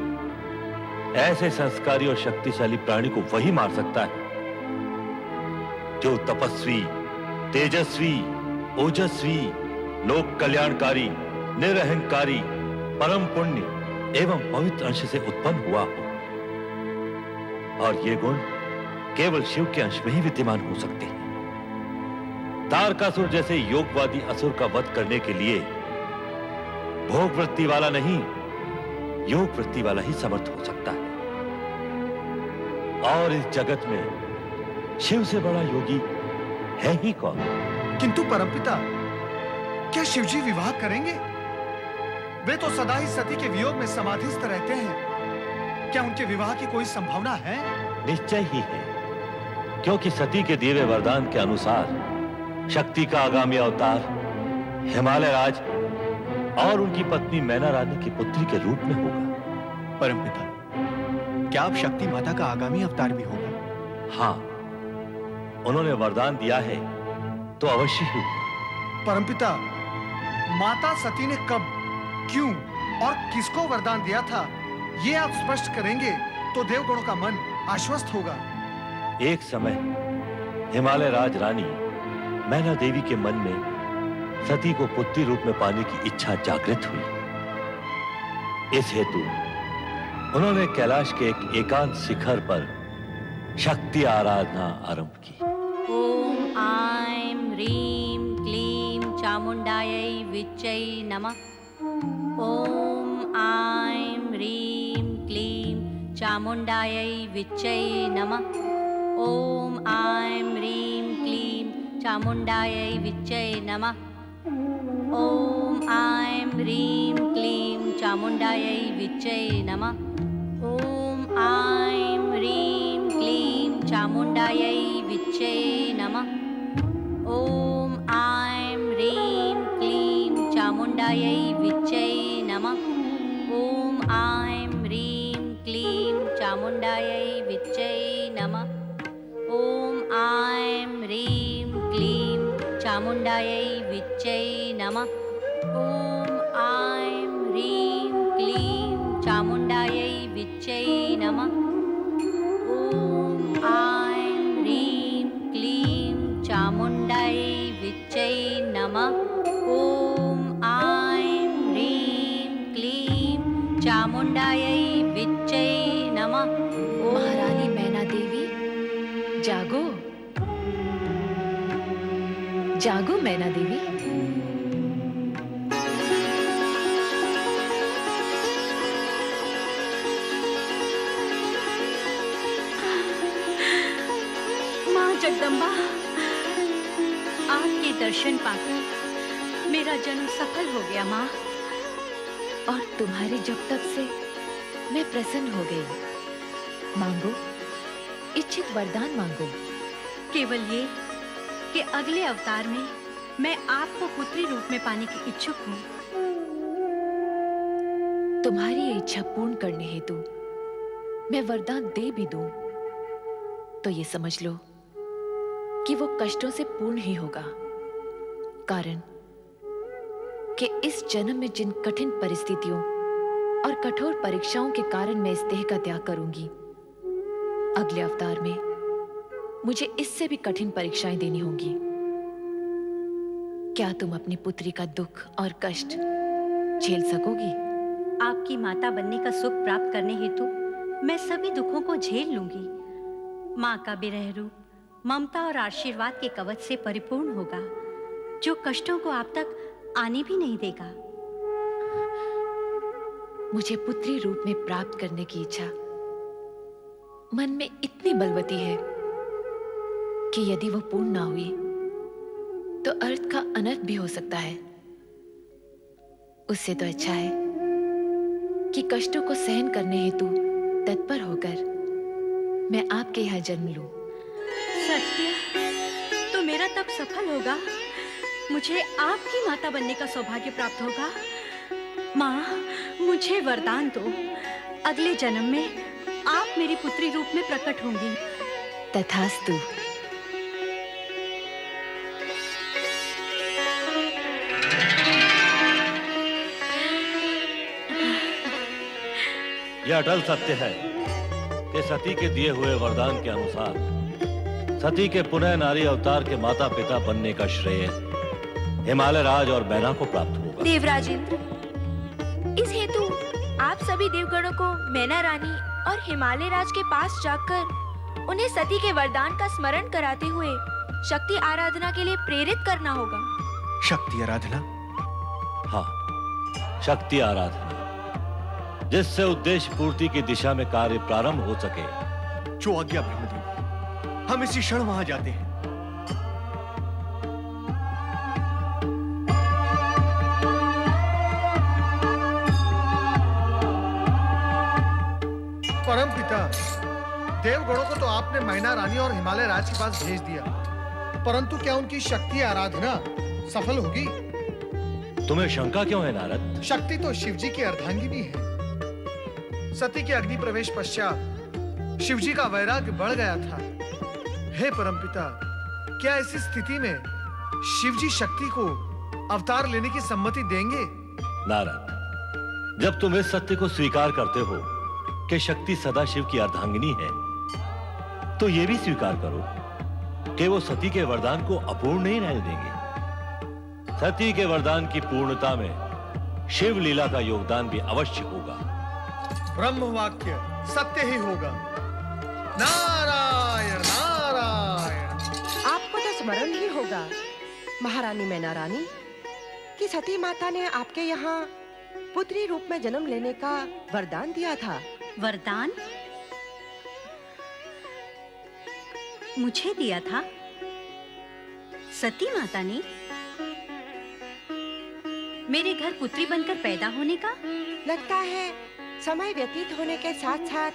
ऐसे संस्कारी और शक्तिशाली प्राणी को वही मार सकता है जो तपस्वी, तेजस्वी, ओजस्वी, लोक कल्याणकारी, निरहंकारी, परम पुण्य एवं पवित्र अंश से उत्पन्न हुआ हो। और ये गुण केवल शिव के अंश में ही विद्यमान हो सकते हैं। तारकासुर जैसे योगवादी असुर का वध करने के लिए भोग वृत्ति वाला नहीं, योग वृत्ति वाला ही समर्थ हो सकता है। और इस जगत में शिव से बड़ा योगी है ही कौन? किंतु परमपिता, क्या शिवजी विवाह करेंगे? वे तो सदा ही सती के वियोग में समाधिस्थ रहते हैं। क्या उनके विवाह की कोई संभावना है? निश्चय ही है, क्योंकि सती के दिए वरदान के अनुसार शक्ति का आगामी अवतार हिमालय राज और उनकी पत्नी मैना रानी की पुत्री के रूप में होगा। परमपिता, क्या आप शक्ति माता का आगामी अवतार भी होगा? हाँ, उन्होंने वरदान दिया है तो अवश्य ही होगा। परमपिता, माता सती ने कब, क्यों और किसको वरदान दिया था, ये आप स्पष्ट करेंगे तो देवगणों का मन आश्वस्त होगा। एक समय हिमालय राज रानी मैना देवी के मन में सती को पुत्री रूप में पाने की इच्छा जागृत हुई। इस हेतु उन्होंने कैलाश के एक एकांत शिखर पर शक्ति आराधना आरंभ की। ओम आइं ह्रीं क्लीं चामुंडायै विच्चै नमः। ओम आइं ह्रीं क्लीं चामुंडायै विच्चै नमः। ओम आइं ह्रीं क्लीं चामुंडायै विच्चै नमः। ओम आइं ह्रीं क्लीं चामुंडायै विच्चै नमः। ओम आइं ह्रीं क्लीं चामुंडायै विच्चै नमः। ओम आइं ह्रीं क्लीं चामुंडायै विच्चै नमः। ओम आइं ह्रीं क्लीं चामुंडायै विच्चै नमः। ओम आइं ह्रीं क्लीं चामुंडायै विच्चै नमः। ओम आइं ह्रीं क्लीं चामुंडायै विच्चै नमः। ओम आइं ह्रीं क्लीं चामुंडायै विच्चै नमः। ओम आइं ह्रीं क्लीं चामुंडायै विच्चै नमः। महारानी मैना देवी, जागो, जागो मैना देवी। माँ जगदम्बा, आपके दर्शन पाकर मेरा जन्म सफल हो गया माँ। और तुम्हारे जब तक से मैं प्रसन्न हो गई। मांगो, इच्छित वरदान मांगो। केवल ये कि अगले अवतार में मैं आपको पुत्री रूप में पाने की इच्छुक हूँ। तुम्हारी ये इच्छा पूर्ण करने हेतु मैं वरदान दे भी दूं, तो ये समझ लो कि वो कष्टों से पूर्ण ही होगा। कारण कि इस जन्म में जिन कठिन परिस्थितियों और कठोर परीक्षाओं के कारण मैं इस देह का त्याग करूंगी, अगले अवतार में मुझे इससे भी कठिन परीक्षाएं देनी होंगी। क्या तुम अपनी पुत्री का दुख और कष्ट झेल सकोगी? आपकी माता बनने का सुख प्राप्त करने हेतु मैं सभी दुखों को झेल लूंगी। माँ का विरह रूप ममता और आशीर्वाद के कवच से परिपूर्ण होगा, जो कष्टों को आप तक आने भी नहीं देगा। मुझे पुत्री रूप में प्राप्त करने की इच्छा मन में इतनी बलवती है कि यदि वो पूर्ण ना हुई तो अर्थ का अनर्थ भी हो सकता है। उससे तो अच्छा है कि कष्टों को सहन करने हेतु तत्पर होकर मैं आपके यहाँ जन्म लूं। सत्य तो मेरा तब सफल होगा, मुझे आपकी माता बनने का सौभाग्य प्राप्त होगा। माँ, मुझे वरदान दो, अगले जन्म में आप मेरी पुत्री रूप में प्रकट होंगी। तथास्तु। यह अटल सत्य है कि सती के दिए हुए वरदान के अनुसार सती के पुनः नारी अवतार के माता पिता बनने का श्रेय हिमालय राज और मैना को प्राप्त होगा। देवराज इंद्र, इस हेतु आप सभी देवगणों को मैना रानी और हिमालय राज के पास जाकर उन्हें सती के वरदान का स्मरण कराते हुए शक्ति आराधना के लिए प्रेरित करना होगा। शक्ति आराधना? हाँ, शक्ति आराधना, जिससे उद्देश्य पूर्ति की दिशा में कार्य प्रारंभ हो सके। जो आज्ञा ब्रह्मदेव, हम इसी क्षण वहां जाते हैं। परम पिता, देवगणों को तो आपने मैना रानी और हिमालय राज के पास भेज दिया, परंतु क्या उनकी शक्ति आराधना सफल होगी? तुम्हें शंका क्यों है नारद? शक्ति तो शिवजी की अर्धांगिनी है। सती के अग्नि प्रवेश पश्चात शिवजी का वैराग्य बढ़ गया था। हे परमपिता, क्या ऐसी स्थिति में शिवजी शक्ति को अवतार लेने की सम्मति देंगे? नारद, जब तुम इस सत्य को स्वीकार करते हो कि शक्ति सदा शिव की अर्धांगिनी है, तो यह भी स्वीकार करो कि वो सती के वरदान को अपूर्ण नहीं रहने देंगे। सती के वरदान की पूर्णता में शिव लीला का योगदान भी अवश्य होगा। ब्रह्म वाक्य सत्य ही होगा। नारायण नारायण। आपको तो स्मरण ही होगा महारानी मैना रानी कि सती माता ने आपके यहाँ पुत्री रूप में जन्म लेने का वरदान दिया था। वरदान मुझे दिया था? सती माता ने मेरे घर पुत्री बनकर पैदा होने का? लगता है समय व्यतीत होने के साथ साथ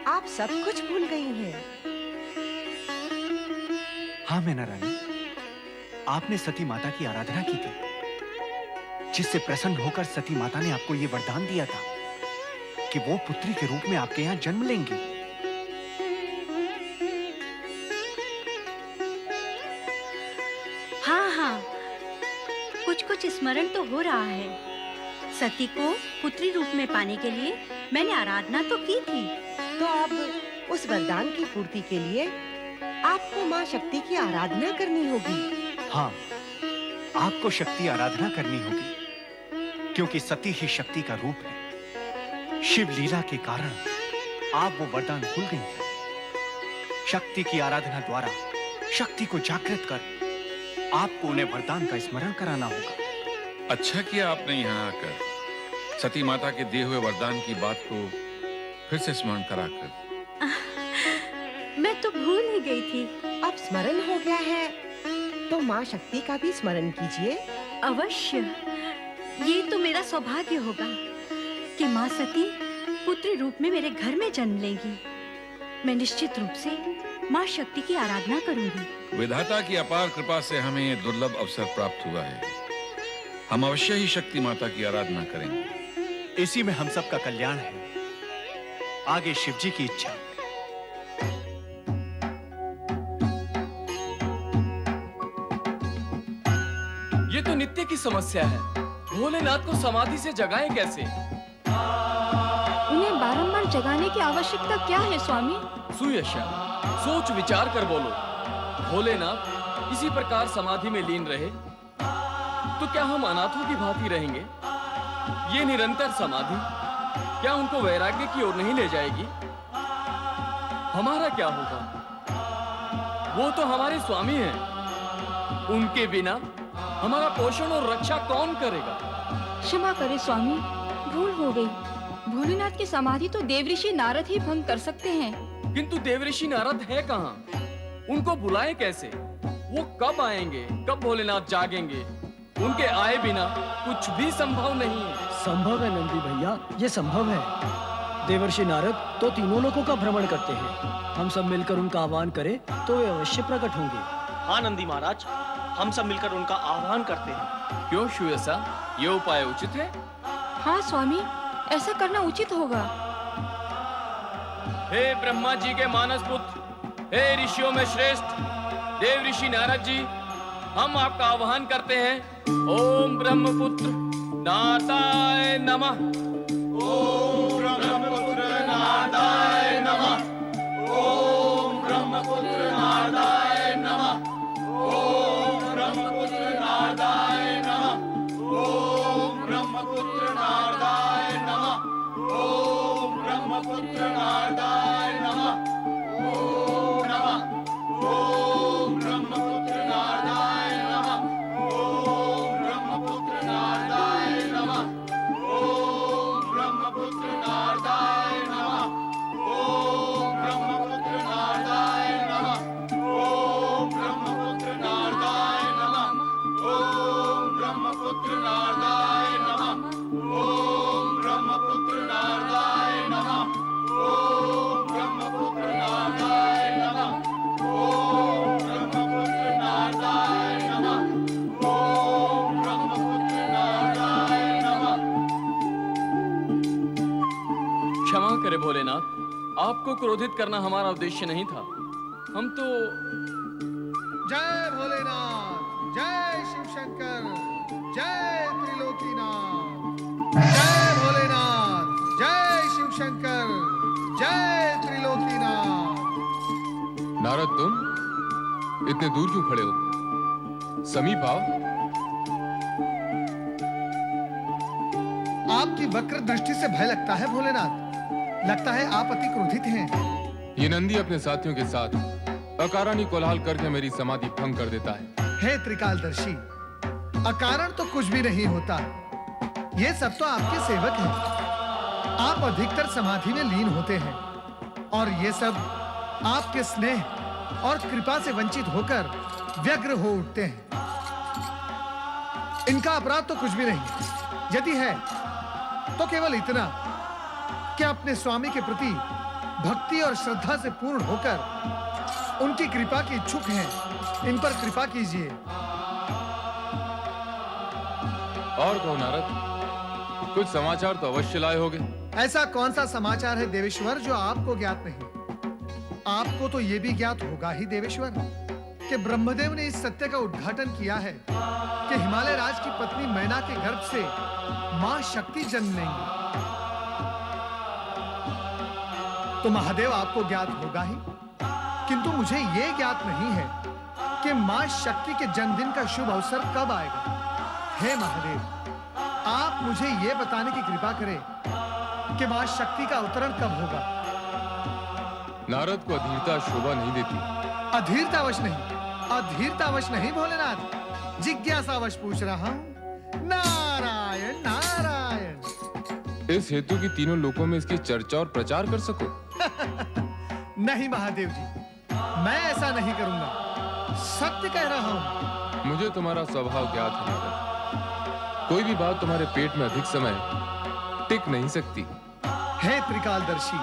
आप सब कुछ भूल गई हैं। हाँ मैना रानी, आपने सती माता की आराधना की थी, जिससे प्रसन्न होकर सती माता ने आपको ये वरदान दिया था कि वो पुत्री के रूप में आपके यहाँ जन्म लेंगी। हाँ, कुछ स्मरण तो हो रहा है। सती को पुत्री रूप में पाने के लिए मैंने आराधना तो की थी। तो अब उस वरदान की पूर्ति के लिए आपको माँ शक्ति की आराधना करनी होगी। हाँ, आपको शक्ति आराधना करनी होगी, क्योंकि सती ही शक्ति का रूप है। शिव लीला के कारण आप वो वरदान भूल गई थी। शक्ति की आराधना द्वारा शक्ति को जागृत कर आपको उन्हें वरदान का स्मरण कराना होगा। अच्छा किया आपने यहाँ आकर सती माता के दिए हुए वरदान की बात को फिर से स्मरण कराकर। मैं तो भूल ही गई थी। अब स्मरण हो गया है तो माँ शक्ति का भी स्मरण कीजिए। अवश्य, ये तो मेरा सौभाग्य होगा कि माँ सती पुत्री रूप में मेरे घर में जन्म लेंगी। मैं निश्चित रूप से माँ शक्ति की आराधना करूंगी। विधाता की अपार कृपा से हमें ये दुर्लभ अवसर प्राप्त हुआ है। हम अवश्य ही शक्ति माता की आराधना करेंगे। इसी में हम सबका कल्याण है। आगे शिव जी की इच्छा। ये तो नित्य की समस्या है। भोलेनाथ को समाधि से जगाएं कैसे? उन्हें बारंबार जगाने की आवश्यकता क्या है स्वामी? सुयशा, सोच विचार कर बोलो। भोलेनाथ इसी प्रकार समाधि में लीन रहे तो क्या हम अनाथों की भांति रहेंगे? ये निरंतर समाधि क्या उनको वैराग्य की ओर नहीं ले जाएगी? हमारा क्या होगा? वो तो हमारे स्वामी हैं। उनके बिना हमारा पोषण और रक्षा कौन करेगा? क्षमा करे स्वामी, भूल हो गई। भोलेनाथ की समाधि तो देवऋषि नारद ही भंग कर सकते हैं। किंतु देवऋषि नारद है कहाँ? उनको बुलाएं कैसे? वो कब आएंगे? कब भोलेनाथ जागेंगे? उनके आए बिना कुछ भी संभव नहीं है। संभव है नंदी भैया, ये संभव है। देवर्षि नारद तो तीनों लोकों का भ्रमण करते हैं। हम सब मिलकर उनका आह्वान करें तो वे अवश्य प्रकट होंगे। हाँ नंदी महाराज, हम सब मिलकर उनका आह्वान करते हैं। क्यों श्वेसा, ये उपाय उचित है? हाँ स्वामी, ऐसा करना उचित होगा। हे ब्रह्मा जी के मानस पुत्र, हे ऋषियों में श्रेष्ठ देव ऋषि नारद जी, हम आपका आह्वान करते हैं। ओम ब्रह्मपुत्र नारदाय नमः। ओम ब्रह्मपुत्र नारदाय नमः। ओम ब्रह्मपुत्र नारदाय नमः। ओम ब्रह्मपुत्र नारदाय नमः। ओम ब्रह्मपुत्र नारदाय नमः। ओम ब्रह्मपुत्र नारदाय नमः। ओम नमः। ओम ब्रह्मपुत्र नारदाय नमः। ओम ब्रह्मपुत्र नारदाय नमः। ओम ब्रह्मपुत्र नारदाय नमः। ओम ब्रह्मपुत्र नारदाय नमः। ओम ब्रह्मपुत्र नारदाय नमः। ओम ब्रह्मपुत्र नारदाय नमः। ओम ब्रह्मपुत्र नारदाय नमः। ओम ब्रह्मपुत्र नारदाय नमः। ओम ब्रह्मपुत्र नारदाय नमः। ओम ब्रह्मपुत्र नारदाय नमः। क्षमा करे भोलेनाथ, आपको क्रोधित करना हमारा उद्देश्य नहीं था। हम तो जय भोलेनाथ, जय शिव शंकर, जय त्रिलोकीनाथ। जय भोलेनाथ, जय शिव शंकर, जय त्रिलोकीनाथ। नारद, तुम इतने दूर क्यों खड़े हो? समीप आओ। आपकी वक्र दृष्टि से भय लगता है भोलेनाथ। लगता है आप अति क्रोधित हैं। ये नंदी अपने साथियों के साथ अकारण कोलाहल करके मेरी समाधि भंग कर देता है। हे त्रिकालदर्शी, अकारण तो कुछ भी नहीं होता। ये सब तो आपके सेवक हैं। आप अधिकतर समाधि में लीन होते हैं और ये सब आपके स्नेह और कृपा से वंचित होकर व्यग्र हो उठते हैं। इनका अपराध तो कुछ भी नहीं। यदि है तो केवल इतना कि अपने स्वामी के प्रति भक्ति और श्रद्धा से पूर्ण होकर उनकी कृपा के इच्छुक हैं। इन पर कृपा कीजिए। और कहो नारद, कुछ समाचार तो अवश्य लाए होगे। ऐसा कौन सा समाचार है देवेश्वर जो आपको ज्ञात नहीं? आपको तो यह भी ज्ञात होगा ही देवेश्वर कि ब्रह्मदेव ने इस सत्य का उद्घाटन किया है कि हिमालय राज की पत्नी मैना के गर्भ से मां शक्ति जन्म लेंगी। तो महादेव आपको ज्ञात होगा ही, किंतु मुझे यह ज्ञात नहीं है कि मां शक्ति के जन्मदिन का शुभ अवसर कब आएगा। हे महादेव, आप मुझे यह बताने की कृपा करें कि मां शक्ति का अवतरण कब होगा। नारद को अधीरता शोभा नहीं देती। अधीरतावश नहीं, अधीरतावश नहीं भोलेनाथ, जिज्ञासावश पूछ रहा हूं। नारायण नारायण। इस हेतु की तीनों लोकों में इसकी चर्चा और प्रचार कर सको। नहीं महादेव जी, मैं ऐसा नहीं करूंगा। सत्य कह रहा हूं। मुझे तुम्हारा स्वभाव ज्ञात है नारद। कोई भी बात तुम्हारे पेट में अधिक समय टिक नहीं सकती। हे त्रिकालदर्शी,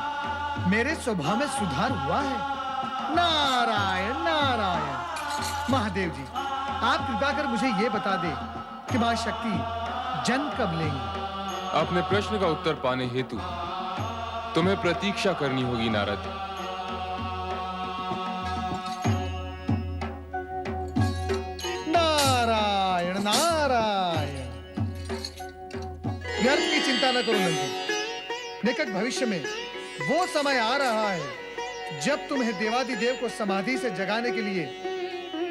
मेरे स्वभाव में सुधार हुआ है। नारायण नारायण। महादेव जी, आप कृपा कर मुझे ये बता दे कि मां शक्ति जन्म कब लेंगी? अपने प्रश्न का उत्तर पाने हेतु तुम्हें प्रतीक्षा करनी होगी नारद। नारायण नारायण। व्यर्थ की चिंता न करो नंदी। निकट भविष्य में वो समय आ रहा है जब तुम्हें देवादिदेव को समाधि से जगाने के लिए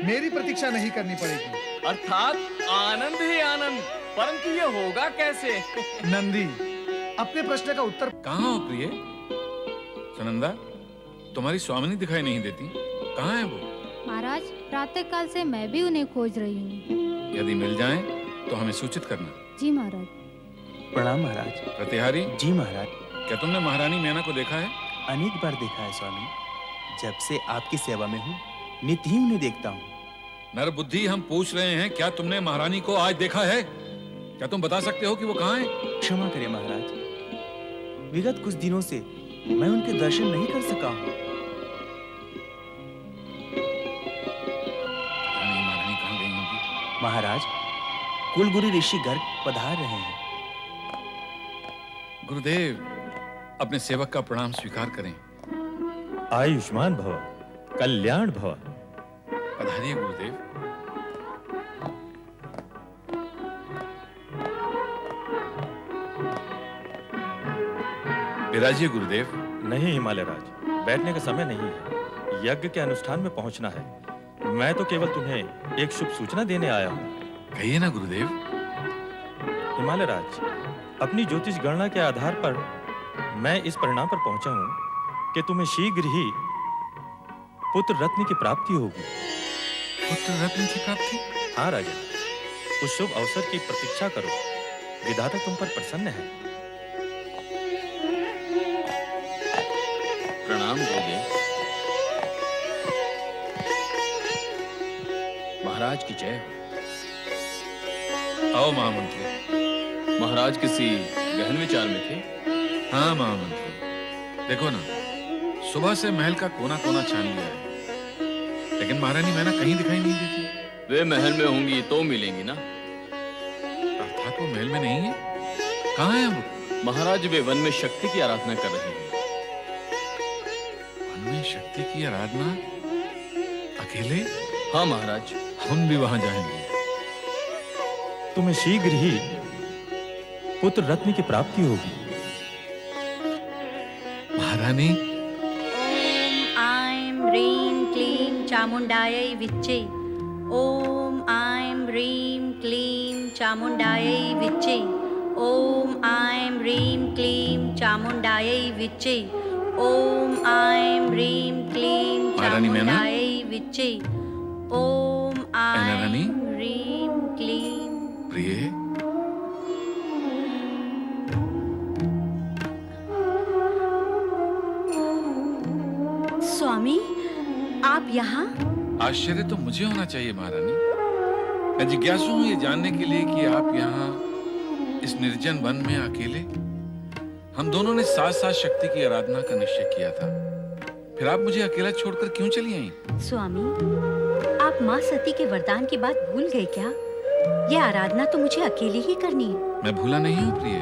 मेरी प्रतीक्षा नहीं करनी पड़ेगी। अर्थात आनंद ही आनंद, परंतु ये होगा कैसे? नंदी, अपने प्रश्न का उत्तर। कहाँ हो प्रिय? सुनंदा, तुम्हारी स्वामिनी दिखाई नहीं देती, कहाँ है वो? महाराज, प्रातः काल से मैं भी उन्हें खोज रही हूँ। यदि मिल जाएं तो हमें सूचित करना। जी महाराज। प्रणाम महाराज। प्रतिहारी जी महाराज। क्या तुमने महारानी मैना को देखा है? अनेक बार देखा है स्वामी, जब से आपकी सेवा में हूँ नित्य ही उन्हें देखता हूँ। नर बुद्धि, हम पूछ रहे हैं क्या तुमने महारानी को आज देखा है? क्या तुम बता सकते हो कि वो कहाँ है? क्षमा करें महाराज, विगत कुछ दिनों से मैं उनके दर्शन नहीं कर सका हूँ। महारानी कहाँ गई होगी? महाराज, कुलगुरु ऋषि गर्ग पधार रहे हैं। गुरुदेव, अपने सेवक का प्रणाम स्वीकार करें। आयुष्मान भव, कल्याण भव। पधारिए गुरुदेव। विराजिए गुरुदेव। नहीं हिमालय राज, बैठने का समय नहीं है। यज्ञ के अनुष्ठान में पहुंचना है। मैं तो केवल तुम्हें एक शुभ सूचना देने आया हूँ। कहिए ना गुरुदेव। हिमालय राज, अपनी ज्योतिष गणना के आधार पर मैं इस परिणाम पर पहुंचा हूँ कि तुम्हें शीघ्र ही पुत्र रत्न की प्राप्ति होगी। पुत्र रत्न की प्राप्ति? हाँ राजा, उस शुभ अवसर की प्रतीक्षा करो। विधाता तुम पर प्रसन्न है। प्रणाम गुरुदेव। महाराज की जय। आओ महामंत्री। महाराज किसी गहन विचार में थे? हाँ महामंत्री, देखो ना, सुबह से महल का कोना कोना छान लिया है, लेकिन महारानी मैना कहीं दिखाई नहीं देती। वे महल में होंगी तो मिलेंगी ना। अर्थात वो महल में नहीं है? कहाँ है वो? महाराज, वे वन में शक्ति की आराधना कर रहे हैं। वन में शक्ति की आराधना? अकेले? हाँ महाराज। हम भी वहां जाएंगे। तुम्हें शीघ्र ही पुत्र रत्न की प्राप्ति होगी। महारानी। ओम आइम ह्रीं क्लीं चामुंडायै विच्चे। ओम आइम ह्रीं क्लीं चामुंडायै विच्चे। ओम आइम ह्रीं क्लीं चामुंडायै विच्चे। ओम आइम ह्रीं क्लीं चामुंडायै विच्चे। ओम आइम ह्रीं क्लीं। प्रिय, स्वामी, आप यहाँ? आश्चर्य तो मुझे होना चाहिए महारानी। मैं जिज्ञासु हूँ ये जानने के लिए कि आप यहाँ इस निर्जन वन में अकेले। हम दोनों ने साथ साथ शक्ति की आराधना का निश्चय किया था, फिर आप मुझे अकेला छोड़कर क्यों चली आई? स्वामी, आप माँ सती के वरदान की बात भूल गए क्या? यह आराधना तो मुझे अकेले ही करनी है। मैं भूला नहीं हूँ प्रिय।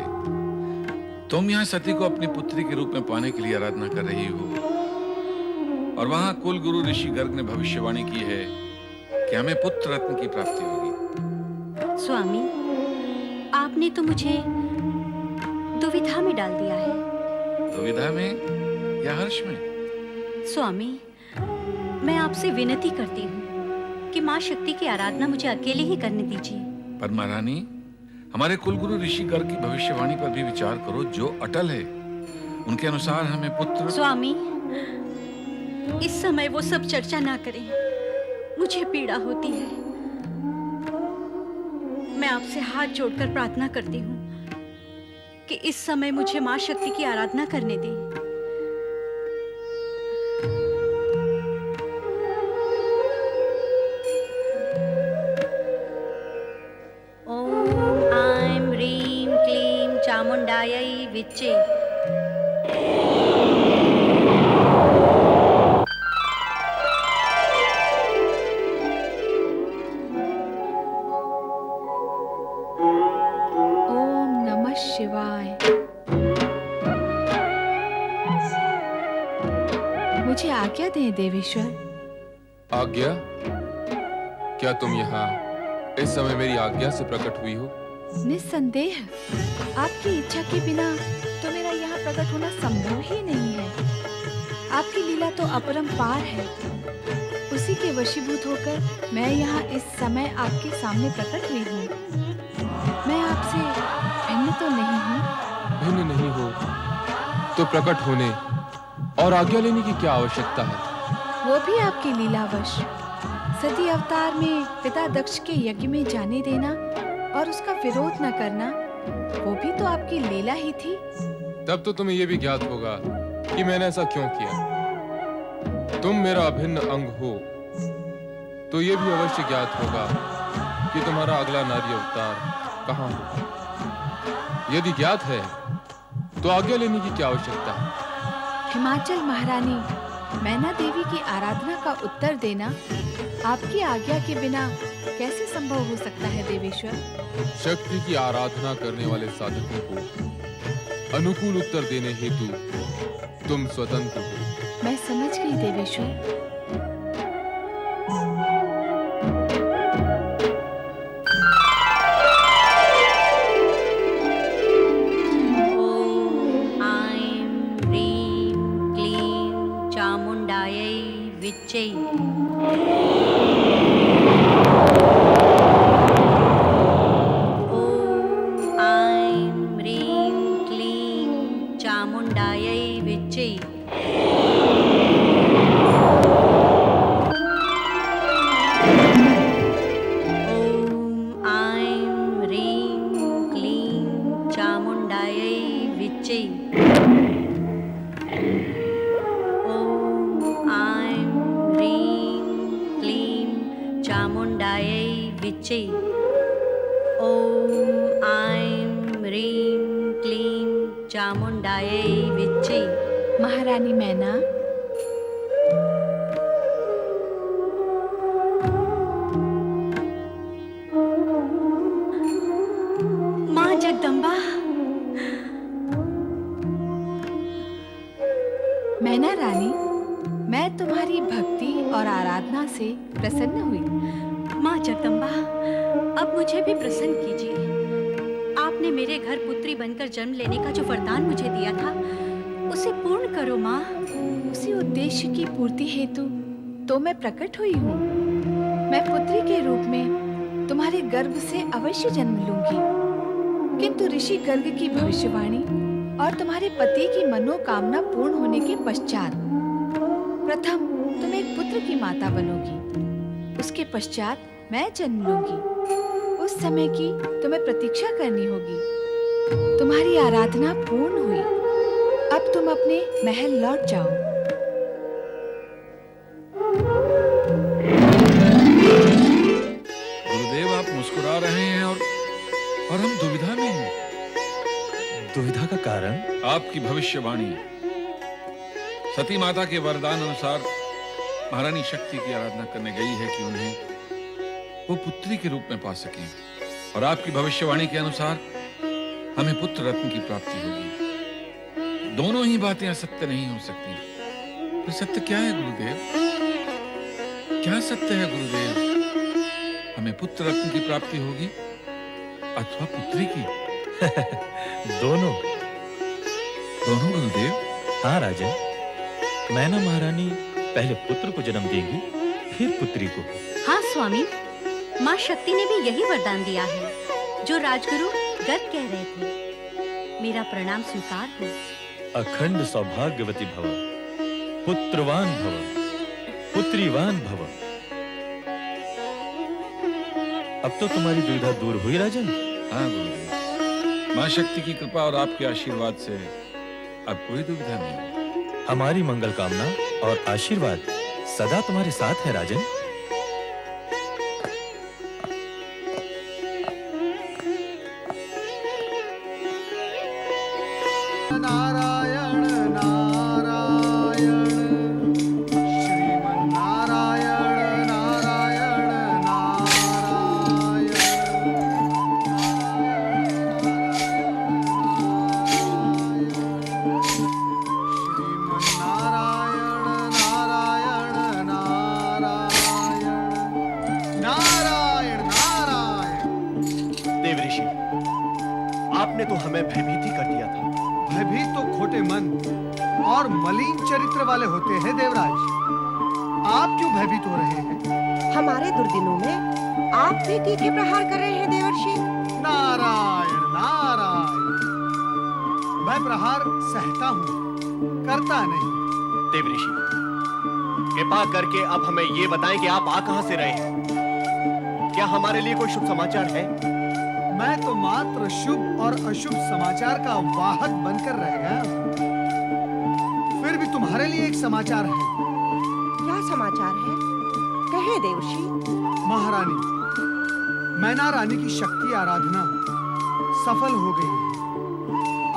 तुम यहाँ सती को अपनी पुत्री के रूप में पाने के लिए आराधना कर रही हो, और वहां कुल गुरु ऋषि गर्ग ने भविष्यवाणी की है कि हमें पुत्र रत्न की प्राप्ति होगी। स्वामी, आपने तो मुझे दुविधा में डाल दिया है। दुविधा में या हर्ष में? स्वामी, मैं आपसे विनती करती हूँ कि माँ शक्ति की आराधना मुझे अकेले ही करने दीजिए। पर महारानी, हमारे कुलगुरु ऋषि गर्ग की भविष्यवाणी पर भी विचार करो, जो अटल है। उनके अनुसार हमें पुत्र। स्वामी, इस समय वो सब चर्चा ना करें, मुझे पीड़ा होती है। मैं आपसे हाथ जोड़कर प्रार्थना करती हूँ कि इस समय मुझे माँ शक्ति की आराधना करने दें। ओम आइम ह्रीं क्लीं चामुंडायै विच्चे। आज्ञा दें देवेश्वर। आज्ञा? क्या तुम यहाँ इस समय मेरी आज्ञा से प्रकट हुई हो? निस्संदेह आपकी इच्छा के बिना तो मेरा यहाँ प्रकट होना संभव ही नहीं है। आपकी लीला तो अपरंपार है। उसी के वशीभूत होकर मैं यहाँ इस समय आपके सामने प्रकट हुई हूँ। मैं आपसे भिन्न तो नहीं हूँ? भिन्न नहीं हो तो प्रकट होने और आज्ञा लेने की क्या आवश्यकता है? वो भी आपकी लीलावश। सती अवतार में पिता दक्ष के यज्ञ में जाने देना और उसका विरोध न करना, वो भी तो आपकी लीला ही थी। तब तो तुम्हें यह भी ज्ञात होगा कि मैंने ऐसा क्यों किया। तुम मेरा अभिन्न अंग हो तो यह भी अवश्य ज्ञात होगा कि तुम्हारा अगला नारी अवतार कहाँ होगा। यदि ज्ञात है तो आज्ञा लेने की क्या आवश्यकता है? हिमाचल महारानी मैना देवी की आराधना का उत्तर देना आपकी आज्ञा के बिना कैसे संभव हो सकता है देवेश्वर? शक्ति की आराधना करने वाले साधकों को अनुकूल उत्तर देने हेतु तुम स्वतंत्र हो। मैं समझ गई देवेश्वर। विच्चै। ओम ऐं ह्रीं क्लीं चामुण्डायै विच्चै। ओम ऐं ह्रीं क्लीं चामुण्डायै विच्चै। चामुण्डायै विच्चै। ओम ऐं ह्रीं क्लीं चामुण्डायै विच्चै। महारानी मैना, माँ जगदम्बा। मैना रानी, मैं तुम्हारी भक्ति और आराधना से प्रसन्न हुई। माँ जगदम्बा, अब मुझे भी प्रसन्न कीजिए। आपने मेरे घर पुत्री बनकर जन्म लेने का जो वरदान मुझे दिया था, उसे पूर्ण करो माँ। उसी उद्देश्य की पूर्ति हेतु तो मैं प्रकट हुई हूँ। मैं पुत्री के रूप में तुम्हारे गर्भ से अवश्य जन्म लूंगी, किंतु ऋषि गर्ग की भविष्यवाणी और तुम्हारे पति की मनोकामना पूर्ण होने के पश्चात प्रथम तुम एक पुत्र की माता बनोगी, उसके पश्चात मैं जन्म लूंगी। उस समय की तुम्हें प्रतीक्षा करनी होगी। तुम्हारी आराधना पूर्ण हुई, अब तुम अपने महल लौट जाओ। गुरुदेव, आप मुस्कुरा रहे हैं और हम दुविधा में हैं। दुविधा का कारण? आपकी भविष्यवाणी। सती माता के वरदान अनुसार महारानी शक्ति की आराधना करने गई है कि उन्हें वो पुत्री के रूप में पा सकें, और आपकी भविष्यवाणी के अनुसार हमें पुत्र रत्न की प्राप्ति होगी। दोनों ही बातें असत्य नहीं हो सकती। तो सत्य क्या है गुरुदेव? क्या सत्य है गुरुदेव? हमें पुत्र रत्न की प्राप्ति होगी अथवा पुत्री की? दोनों। दोनों गुरुदेव? हाँ राजन, मैना महारानी पहले पुत्र को जन्म देगी, फिर पुत्री को। हाँ स्वामी, माँ शक्ति ने भी यही वरदान दिया है जो राजगुरु गर्ग कह रहे थे। मेरा प्रणाम स्वीकार हो। अखंड सौभाग्यवती भव, पुत्रवान भव, पुत्रीवान भव। अब तो तुम्हारी दुविधा दूर हुई राजन? हाँ गुरुदेव, माँ शक्ति की कृपा और आपके आशीर्वाद से अब कोई दुविधा नहीं। हमारी मंगल कामना और आशीर्वाद सदा तुम्हारे साथ है राजन। नारायण नारायण श्रीमन नारायण नारायण नारायण श्रीमन नारायण नारायण आपने तो हमें भयभीति कर दिया था। भयभीत तो खोटे मन और मलिन चरित्र वाले होते हैं देवराज। आप क्यों भयभीत हो रहे हैं? हमारे दुर्दिनों में आप भी तीखे प्रहार कर रहे हैं देवर्षि। नारायण नारायण, मैं प्रहार सहता हूँ, करता नहीं। देवऋषि, कृपा करके अब हमें ये बताएं कि आप आ कहां से रहे हैं? क्या हमारे लिए कोई शुभ समाचार है? मैं तो मात्र शुभ और अशुभ समाचार का वाहक बनकर रह गया। फिर भी तुम्हारे लिए एक समाचार है। क्या समाचार है? कहे देवर्षि। महारानी, मैना रानी की शक्ति आराधना सफल हो गई है।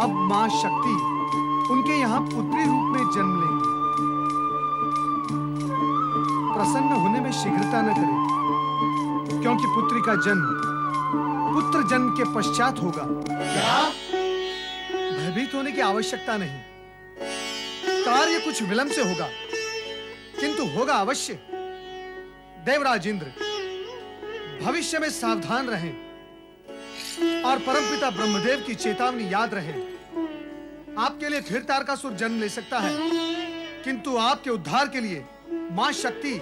अब मां शक्ति उनके यहाँ पुत्री रूप में जन्म लेंगी। प्रसन्न होने में शीघ्रता न करें, क्योंकि पुत्री का जन्म पुत्र जन्म के पश्चात होगा। क्या? भयभीत होने की आवश्यकता नहीं। कार्य कुछ विलंब से होगा, किंतु होगा अवश्य। देवराज इंद्र, भविष्य में सावधान रहें और परमपिता ब्रह्मदेव की चेतावनी याद रहे। आपके लिए फिर तारकासुर जन्म ले सकता है, किंतु आपके उद्धार के लिए मां शक्ति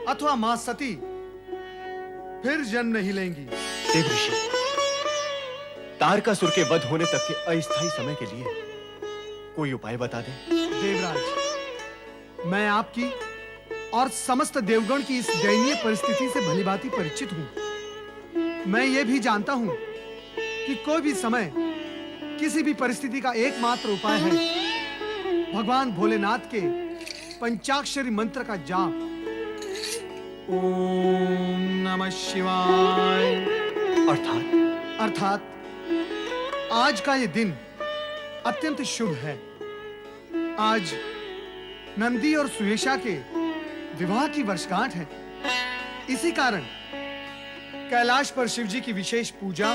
अथवा मां सती फिर जन्म नहीं लेंगी। देवऋषि, तारकासुर के वध होने तक के अस्थायी समय के लिए कोई उपाय बता दें। देवराज, मैं आपकी और समस्त देवगण की इस दयनीय परिस्थिति से भलीभांति परिचित हूं। मैं ये भी जानता हूं कि कोई भी समय, किसी भी परिस्थिति का एकमात्र उपाय है भगवान भोलेनाथ के पंचाक्षरी मंत्र का जाप। ओम नमः शिवाय। अर्थात आज का ये दिन अत्यंत शुभ है। आज नंदी और सुयेशा के विवाह की वर्षगांठ है। इसी कारण कैलाश पर शिव जी की विशेष पूजा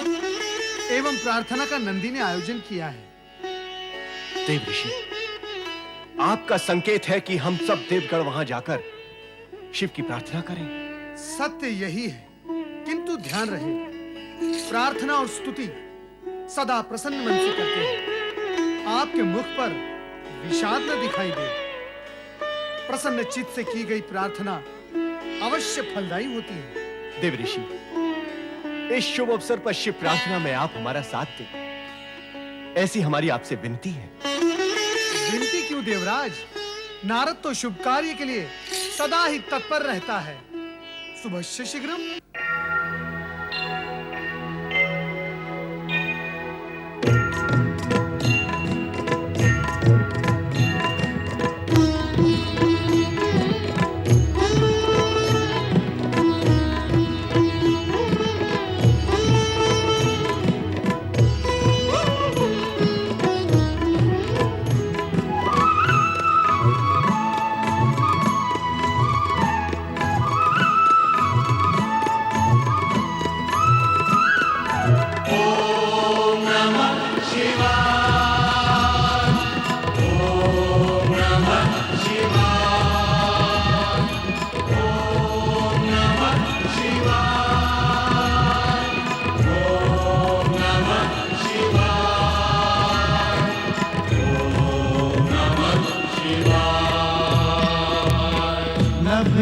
एवं प्रार्थना का नंदी ने आयोजन किया है। देवऋषि, आपका संकेत है कि हम सब देवगण वहां जाकर शिव की प्रार्थना करें। सत्य यही है, किंतु ध्यान रहे, प्रार्थना और स्तुति सदा प्रसन्न मन से करते हैं। आपके मुख पर विषाद न दिखाई दे। प्रसन्न चित्त से की गई प्रार्थना अवश्य फलदायी होती है। देवऋषि, इस शुभ अवसर पर शिव प्रार्थना में आप हमारा साथ दें, ऐसी हमारी आपसे विनती है। विनती क्यों देवराज? नारद तो शुभ कार्य के लिए सदा ही तत्पर रहता है। शुभस्य शीघ्रम।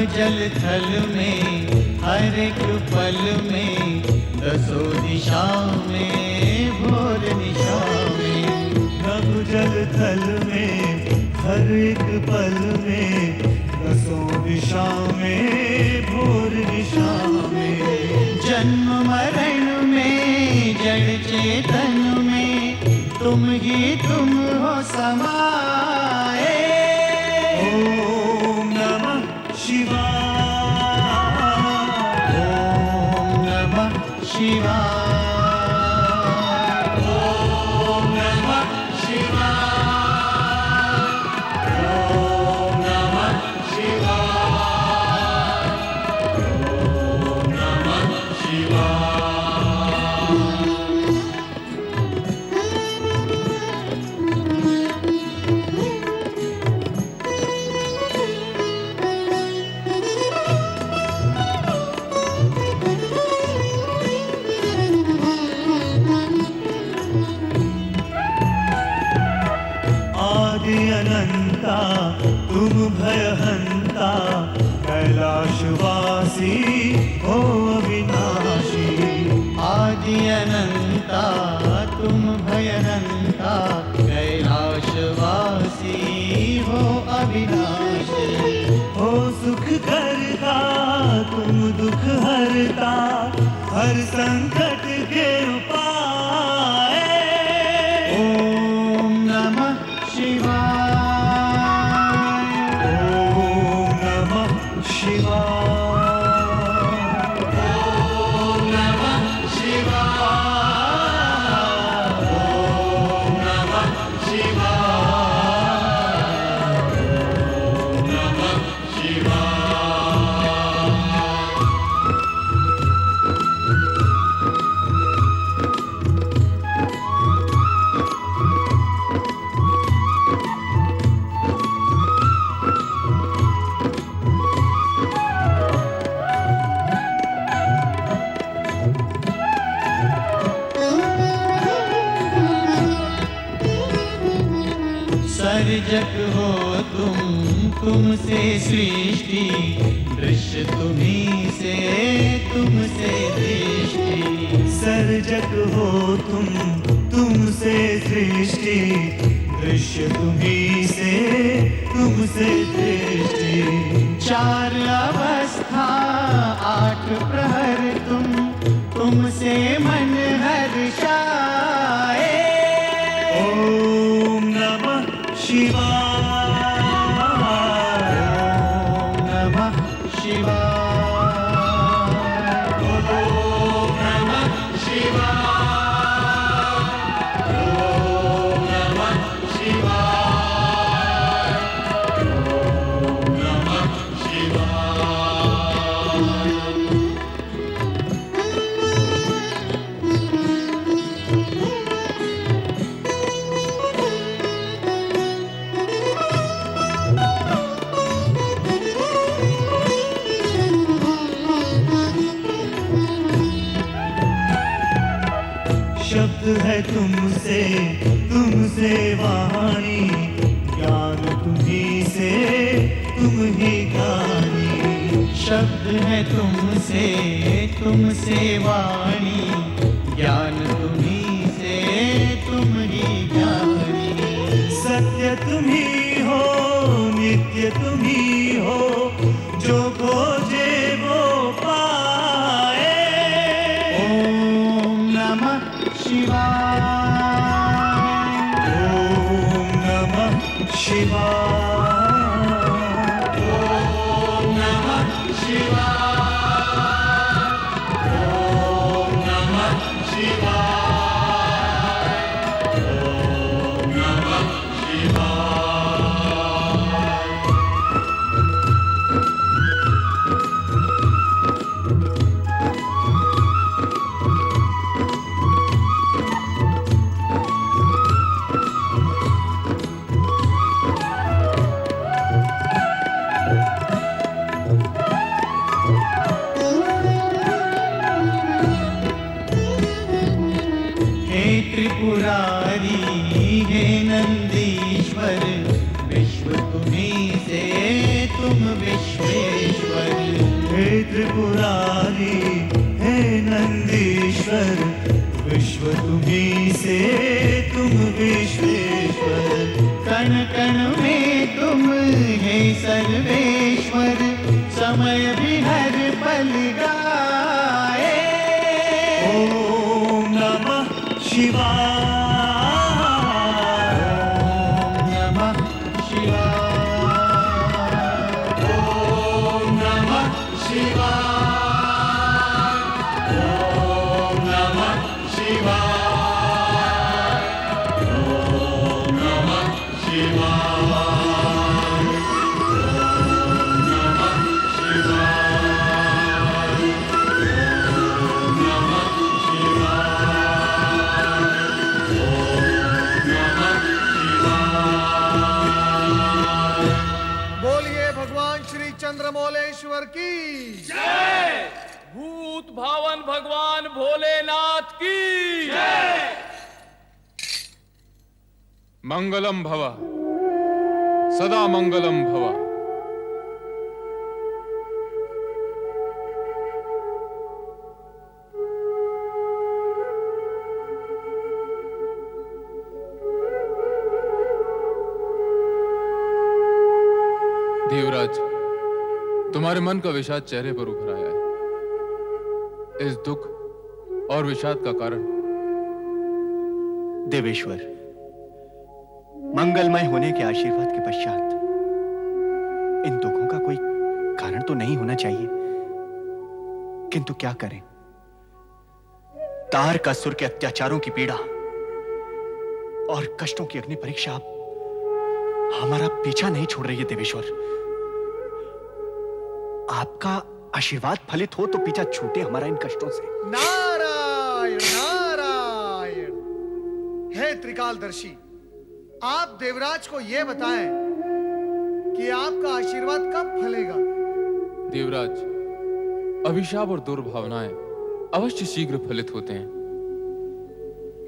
जल थल में हर एक पल में दसों दिशाओं में भोर निशा में। नभ जल थल में हर एक पल में दसों दिशाओं में भोर निशा में। जन्म मरण में जड़ चेतन में तुम ही तुम हो समाए। ओम नमः शिवाय, ओम नमः शिवाय, ओम नमः शिवाय, ओम नमः शिवाय, ओम नमः शिवाय। करता तुम भयहंता कैलाशवासी हो अविनाशी आदि अनंता तुम भयहंता कैलाशवासी हो अविनाशी हो सुख करता तुम दुख हरता हर संकट के उपाय ओम नमः शिवाय ओम नमः शिवाय ओम नमः शिवाय ओम नमः शिवाय ओम नमः शिवाय सर्जक हो तुमसे सृष्टि दृश्य तुम्हीं से तुमसे दृष्टि सर्जक हो तुमसे सृष्टि दृश्य तुम्हीं से तुमसे दृष्टि चार अवस्था आठ प्रहर तुमसे मन हर्षाए ओम नमः शिवाय ओम नमः शिवाय ओम नमः शिवाय ओम नमः शिवाय ओम नमः शिवाय शब्द है तुमसे वाणी ज्ञान तुम्हीं से तुम ही ज्ञानी शब्द है तुमसे वाणी ज्ञान तुम्हीं से तुम ही ज्ञानी सत्य तुम्हीं हो नित्य तुम्हीं हो जो खोजे वो पाए ओम नमः शिवाय ओम नमः शिवाय ओम नमः शिवाय ओम नमः शिवाय ओम नमः त्रिपुरारी हे नंदीश्वर विश्व तुम्हीं से तुम विश्वेश्वर हे त्रिपुरारी हे नंदीश्वर विश्व तुम्हीं से तुम विश्वेश्वर कण कण में तुम हे सर्वेश्वर समय भी हर पल गाए ओम नमः शिवाय ओम नमः शिवाय ओम नमः शिवाय ओम नमः शिवाय ओम नमः शिवाय ओम नमः शिवाय ओम नमः बोलिए भगवान श्री चंद्रमौलेश्वर की जय भूत भावन भगवान भोलेनाथ की जय मंगलम भव सदा मंगलम भवा। देवराज, तुम्हारे मन का विषाद चेहरे पर उभर आया है। इस दुख और विषाद का कारण? देवेश्वर, मंगलमय होने के आशीर्वाद के पश्चात इन दुखों का कोई कारण तो नहीं होना चाहिए, किंतु क्या करें? तारकासुर के अत्याचारों की पीड़ा और कष्टों की अग्नि परीक्षा हमारा पीछा नहीं छोड़ रही है देवेश्वर। आपका आशीर्वाद फलित हो तो पीछा छूटे हमारा इन कष्टों से। नारायण नारायण। हे त्रिकालदर्शी, आप देवराज को यह बताएं कि आपका आशीर्वाद कब फलेगा। देवराज, अभिशाप और दुर्भावनाएं अवश्य शीघ्र फलित होते हैं,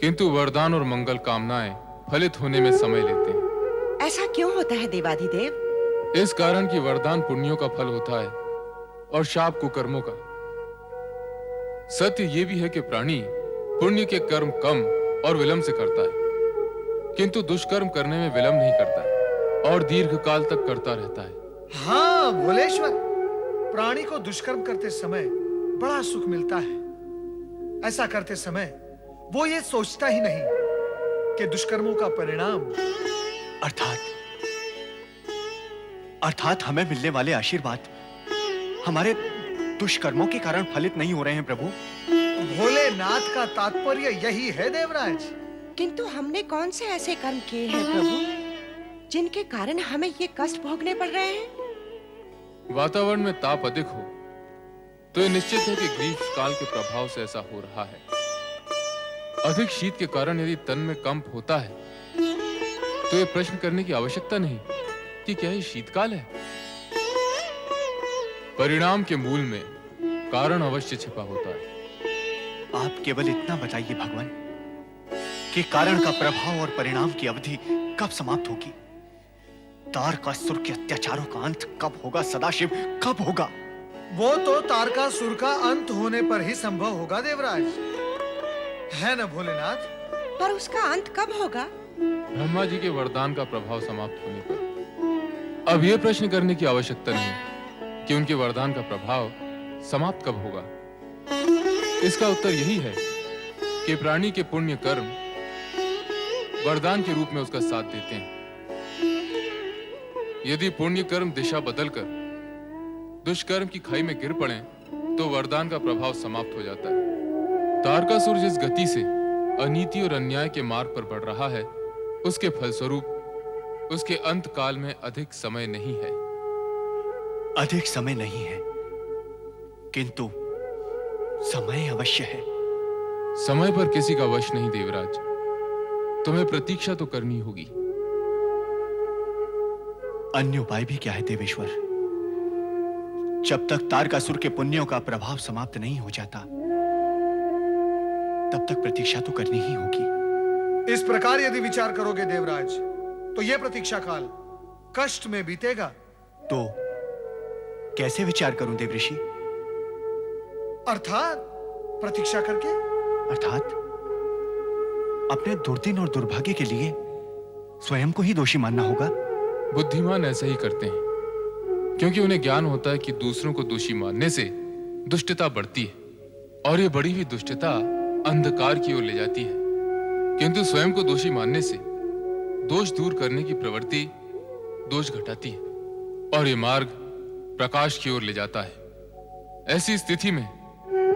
किंतु वरदान और मंगल कामनाएं फलित होने में समय लेते हैं। ऐसा क्यों होता है देवाधिदेव? इस कारण कि वरदान पुण्यों का फल होता है और शाप कुकर्मों का। सत्य ये भी है कि प्राणी पुण्य के कर्म कम और विलंब से करता है, किंतु दुष्कर्म करने में विलंब नहीं करता और दीर्घ काल तक करता रहता है। हाँ भोलेश्वर, प्राणी को दुष्कर्म करते समय बड़ा सुख मिलता है। ऐसा करते समय वो ये सोचता ही नहीं कि दुष्कर्मों का परिणाम अर्थात हमें मिलने वाले आशीर्वाद हमारे दुष्कर्मों के कारण फलित नहीं हो रहे हैं प्रभु। भोलेनाथ का तात्पर्य यही है देवराज। किंतु हमने कौन से ऐसे कर्म किए हैं प्रभु जिनके कारण हमें ये कष्ट भोगने पड़ रहे हैं? वातावरण में ताप अधिक हो तो यह निश्चित है कि ग्रीष्म काल के प्रभाव से ऐसा हो रहा है। अधिक शीत के कारण यदि तन में कंप होता है तो यह प्रश्न करने की आवश्यकता नहीं कि क्या ये शीतकाल है। परिणाम के मूल में कारण अवश्य छिपा होता है। आप केवल इतना बताइए भगवान कि कारण का प्रभाव और परिणाम की अवधि कब समाप्त होगी? तारकासुर के अत्याचारों का अंत कब होगा? सदाशिव कब होगा? वो तो तारकासुर का अंत होने पर ही संभव होगा देवराज, है ना भोलेनाथ? पर उसका अंत कब होगा? ब्रह्मा जी के वरदान का प्रभाव समाप्त होने पर। अब यह प्रश्न करने की आवश्यकता नहीं कि उनके वरदान का प्रभाव समाप्त कब होगा। इसका उत्तर यही है कि प्राणी के पुण्य कर्म वरदान के रूप में उसका साथ देते हैं। यदि पुण्य कर्म दिशा बदलकर दुष्कर्म की खाई में गिर पड़े तो वरदान का प्रभाव समाप्त हो जाता है। तारकासुर जिस गति से अनीति और अन्याय के मार्ग पर बढ़ रहा है, उसके फलस्वरूप उसके अंत काल में अधिक समय नहीं है। अधिक समय नहीं है, किंतु समय अवश्य है। समय पर किसी का वश नहीं देवराज, तुम्हें प्रतीक्षा तो करनी होगी। अन्य उपाय भी क्या है देवेश्वर? जब तक तारकासुर के पुण्यों का प्रभाव समाप्त नहीं हो जाता तब तक प्रतीक्षा तो करनी ही होगी। इस प्रकार यदि विचार करोगे देवराज तो यह प्रतीक्षा काल कष्ट में बीतेगा। तो कैसे विचार करूं देवऋषि? अर्थात प्रतीक्षा करके। अर्थात अपने दुर्दिन और दुर्भाग्य के लिए स्वयं को ही दोषी मानना होगा। बुद्धिमान ऐसा ही करते हैं, क्योंकि उन्हें ज्ञान होता है कि दूसरों को दोषी मानने से दुष्टता बढ़ती है और ये बढ़ी हुई दुष्टता अंधकार की ओर ले जाती है, किंतु स्वयं को दोषी मानने से दोष दूर करने की प्रवृत्ति दोष घटाती है और ये मार्ग प्रकाश की ओर ले जाता है। ऐसी स्थिति में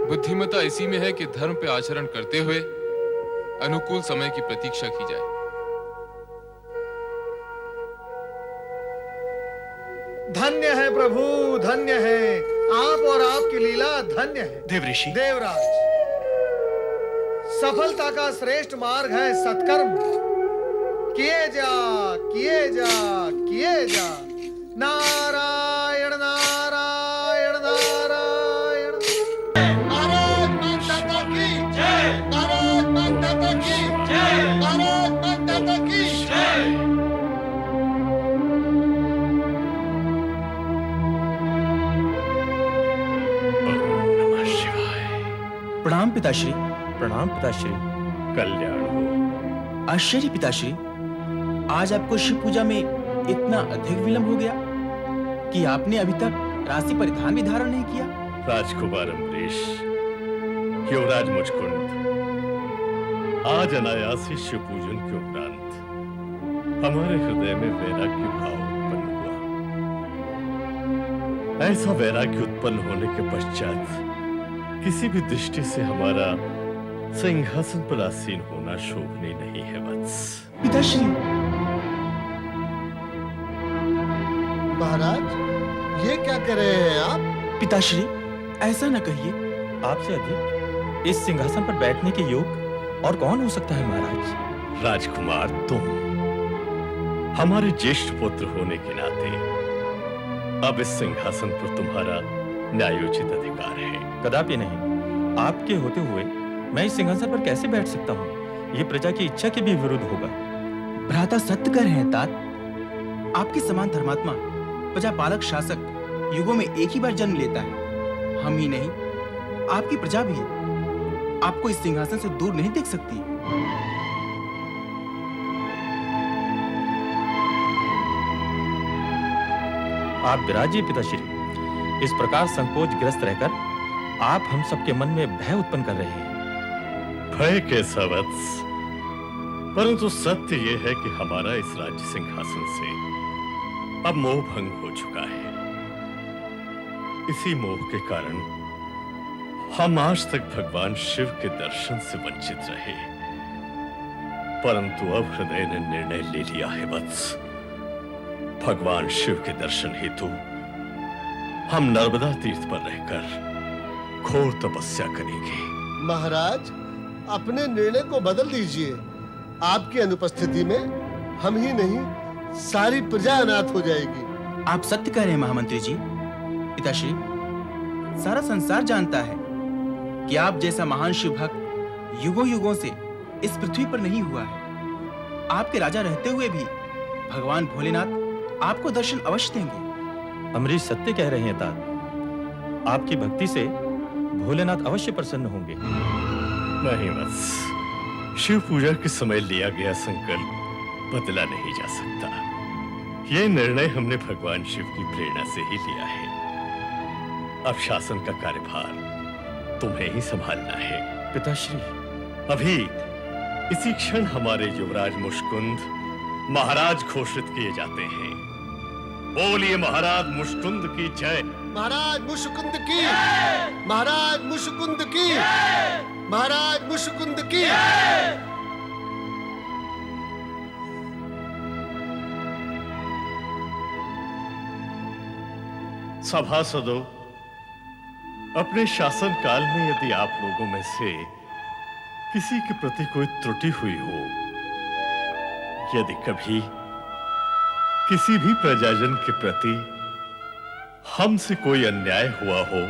बुद्धिमत्ता इसी में है कि धर्म पे आचरण करते हुए अनुकूल समय की प्रतीक्षा की जाए। धन्य है प्रभु, धन्य है आप और आपकी लीला धन्य है। देवऋषि, देवराज, सफलता का श्रेष्ठ मार्ग है सत्कर्म। किए जा किए जा किए जा। नारायण नारायण नारायण। भारत माता की जय, भारत माता की जय, भारत माता की जय। प्रणाम पिताश्री। प्रणाम पिताश्री। कल्याण हो। आश्चर्य पिताश्री, आज आपको शिव पूजा में इतना अधिक विलंब हो गया कि आपने अभी तक राशि परिधान भी धारण नहीं किया। राजकुमार अम्बरीश, युवराज मुचकुंद, आज अनायास ही शिव पूजन के उपरांत हमारे हृदय में वैराग्य भाव उत्पन्न हुआ। ऐसा वैराग्य उत्पन्न होने के पश्चात किसी भी दृष्टि से हमारा सिंहासन पर आसीन होना शोभनीय नहीं है वत्स। पिताश्री। महाराज, ये क्या कर रहे हैं आप? पिताश्री, ऐसा न कहिए। आपसे अधिक इस सिंहासन पर बैठने के योग और कौन हो सकता है महाराज? राजकुमार, तुम हमारे ज्येष्ठ पुत्र होने के नाते अब इस सिंहासन पर तुम्हारा न्यायोचित अधिकार है। कदापि नहीं। आपके होते हुए मैं इस सिंहासन पर कैसे बैठ सकता हूँ? ये प्रजा की इच्छा के भी विरुद्ध होगा। भ्राता सत्य कर रहे हैं तात। आपके समान धर्मात्मा प्रजा पालक शासक युगों में एक ही बार जन्म लेता है। हम ही नहीं, आपकी प्रजा भी आपको इस सिंहासन से दूर नहीं देख सकती। आप विराजिए पिताश्री। इस प्रकार संकोच ग्रस्त रहकर आप हम सबके मन में भय उत्पन्न कर रहे हैं। भय कैसा वत्स? परंतु सत्य यह है कि हमारा इस राज्य सिंहासन से अब मोह भंग हो चुका है। इसी मोह के कारण हम आज तक भगवान शिव के दर्शन से वंचित रहे। परंतु अब हृदय ने निर्णय ले लिया है वत्स। भगवान शिव के दर्शन हेतु हम नर्मदा तीर्थ पर रहकर घोर तपस्या करेंगे। महाराज, अपने निर्णय को बदल दीजिए। आपकी अनुपस्थिति में हम ही नहीं, सारी प्रजा अनाथ हो जाएगी। आप सत्य कह रहे हैं महामंत्री जी। पिताश्री, सारा संसार जानता है कि आप जैसा महान शिव भक्त युगों युगों से इस पृथ्वी पर नहीं हुआ है। आपके राजा रहते हुए भी भगवान भोलेनाथ आपको दर्शन अवश्य देंगे। अमरीश सत्य कह रहे हैं तात। आपकी भक्ति से भोलेनाथ अवश्य प्रसन्न होंगे। नहीं बस, शिव पूजा के समय लिया गया संकल्प बदला नहीं जा सकता। यह निर्णय हमने भगवान शिव की प्रेरणा से ही लिया है। अब शासन का कार्यभार तुम्हें ही संभालना है। पिताश्री, अभी इसी क्षण हमारे युवराज मुशकुंद महाराज घोषित किए जाते हैं। बोलिए महाराज मुशकुंद की जय। महाराज मुशकुंद की, महाराज मुशकुंद की, महाराज मुशकुंद की। सभासदों, अपने शासन काल में यदि आप लोगों में से किसी के प्रति कोई त्रुटि हुई हो, यदि कभी किसी भी प्रजाजन के प्रति हमसे कोई अन्याय हुआ हो,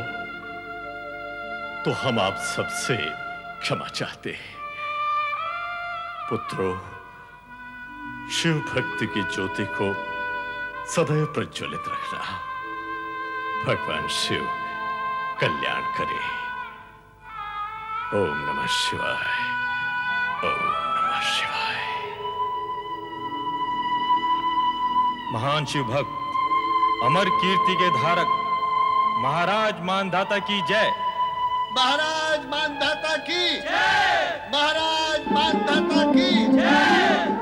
तो हम आप सबसे क्षमा चाहते हैं। पुत्रों, शिव भक्ति की ज्योति को सदैव प्रज्वलित रखना। भगवान शिव कल्याण करे। ओम नमः शिवाय। ओम नमः शिवाय। महान शिव भक्त, अमर कीर्ति के धारक महाराज मानधाता की जय। महाराज मानधाता की जय। महाराज मानधाता की जय।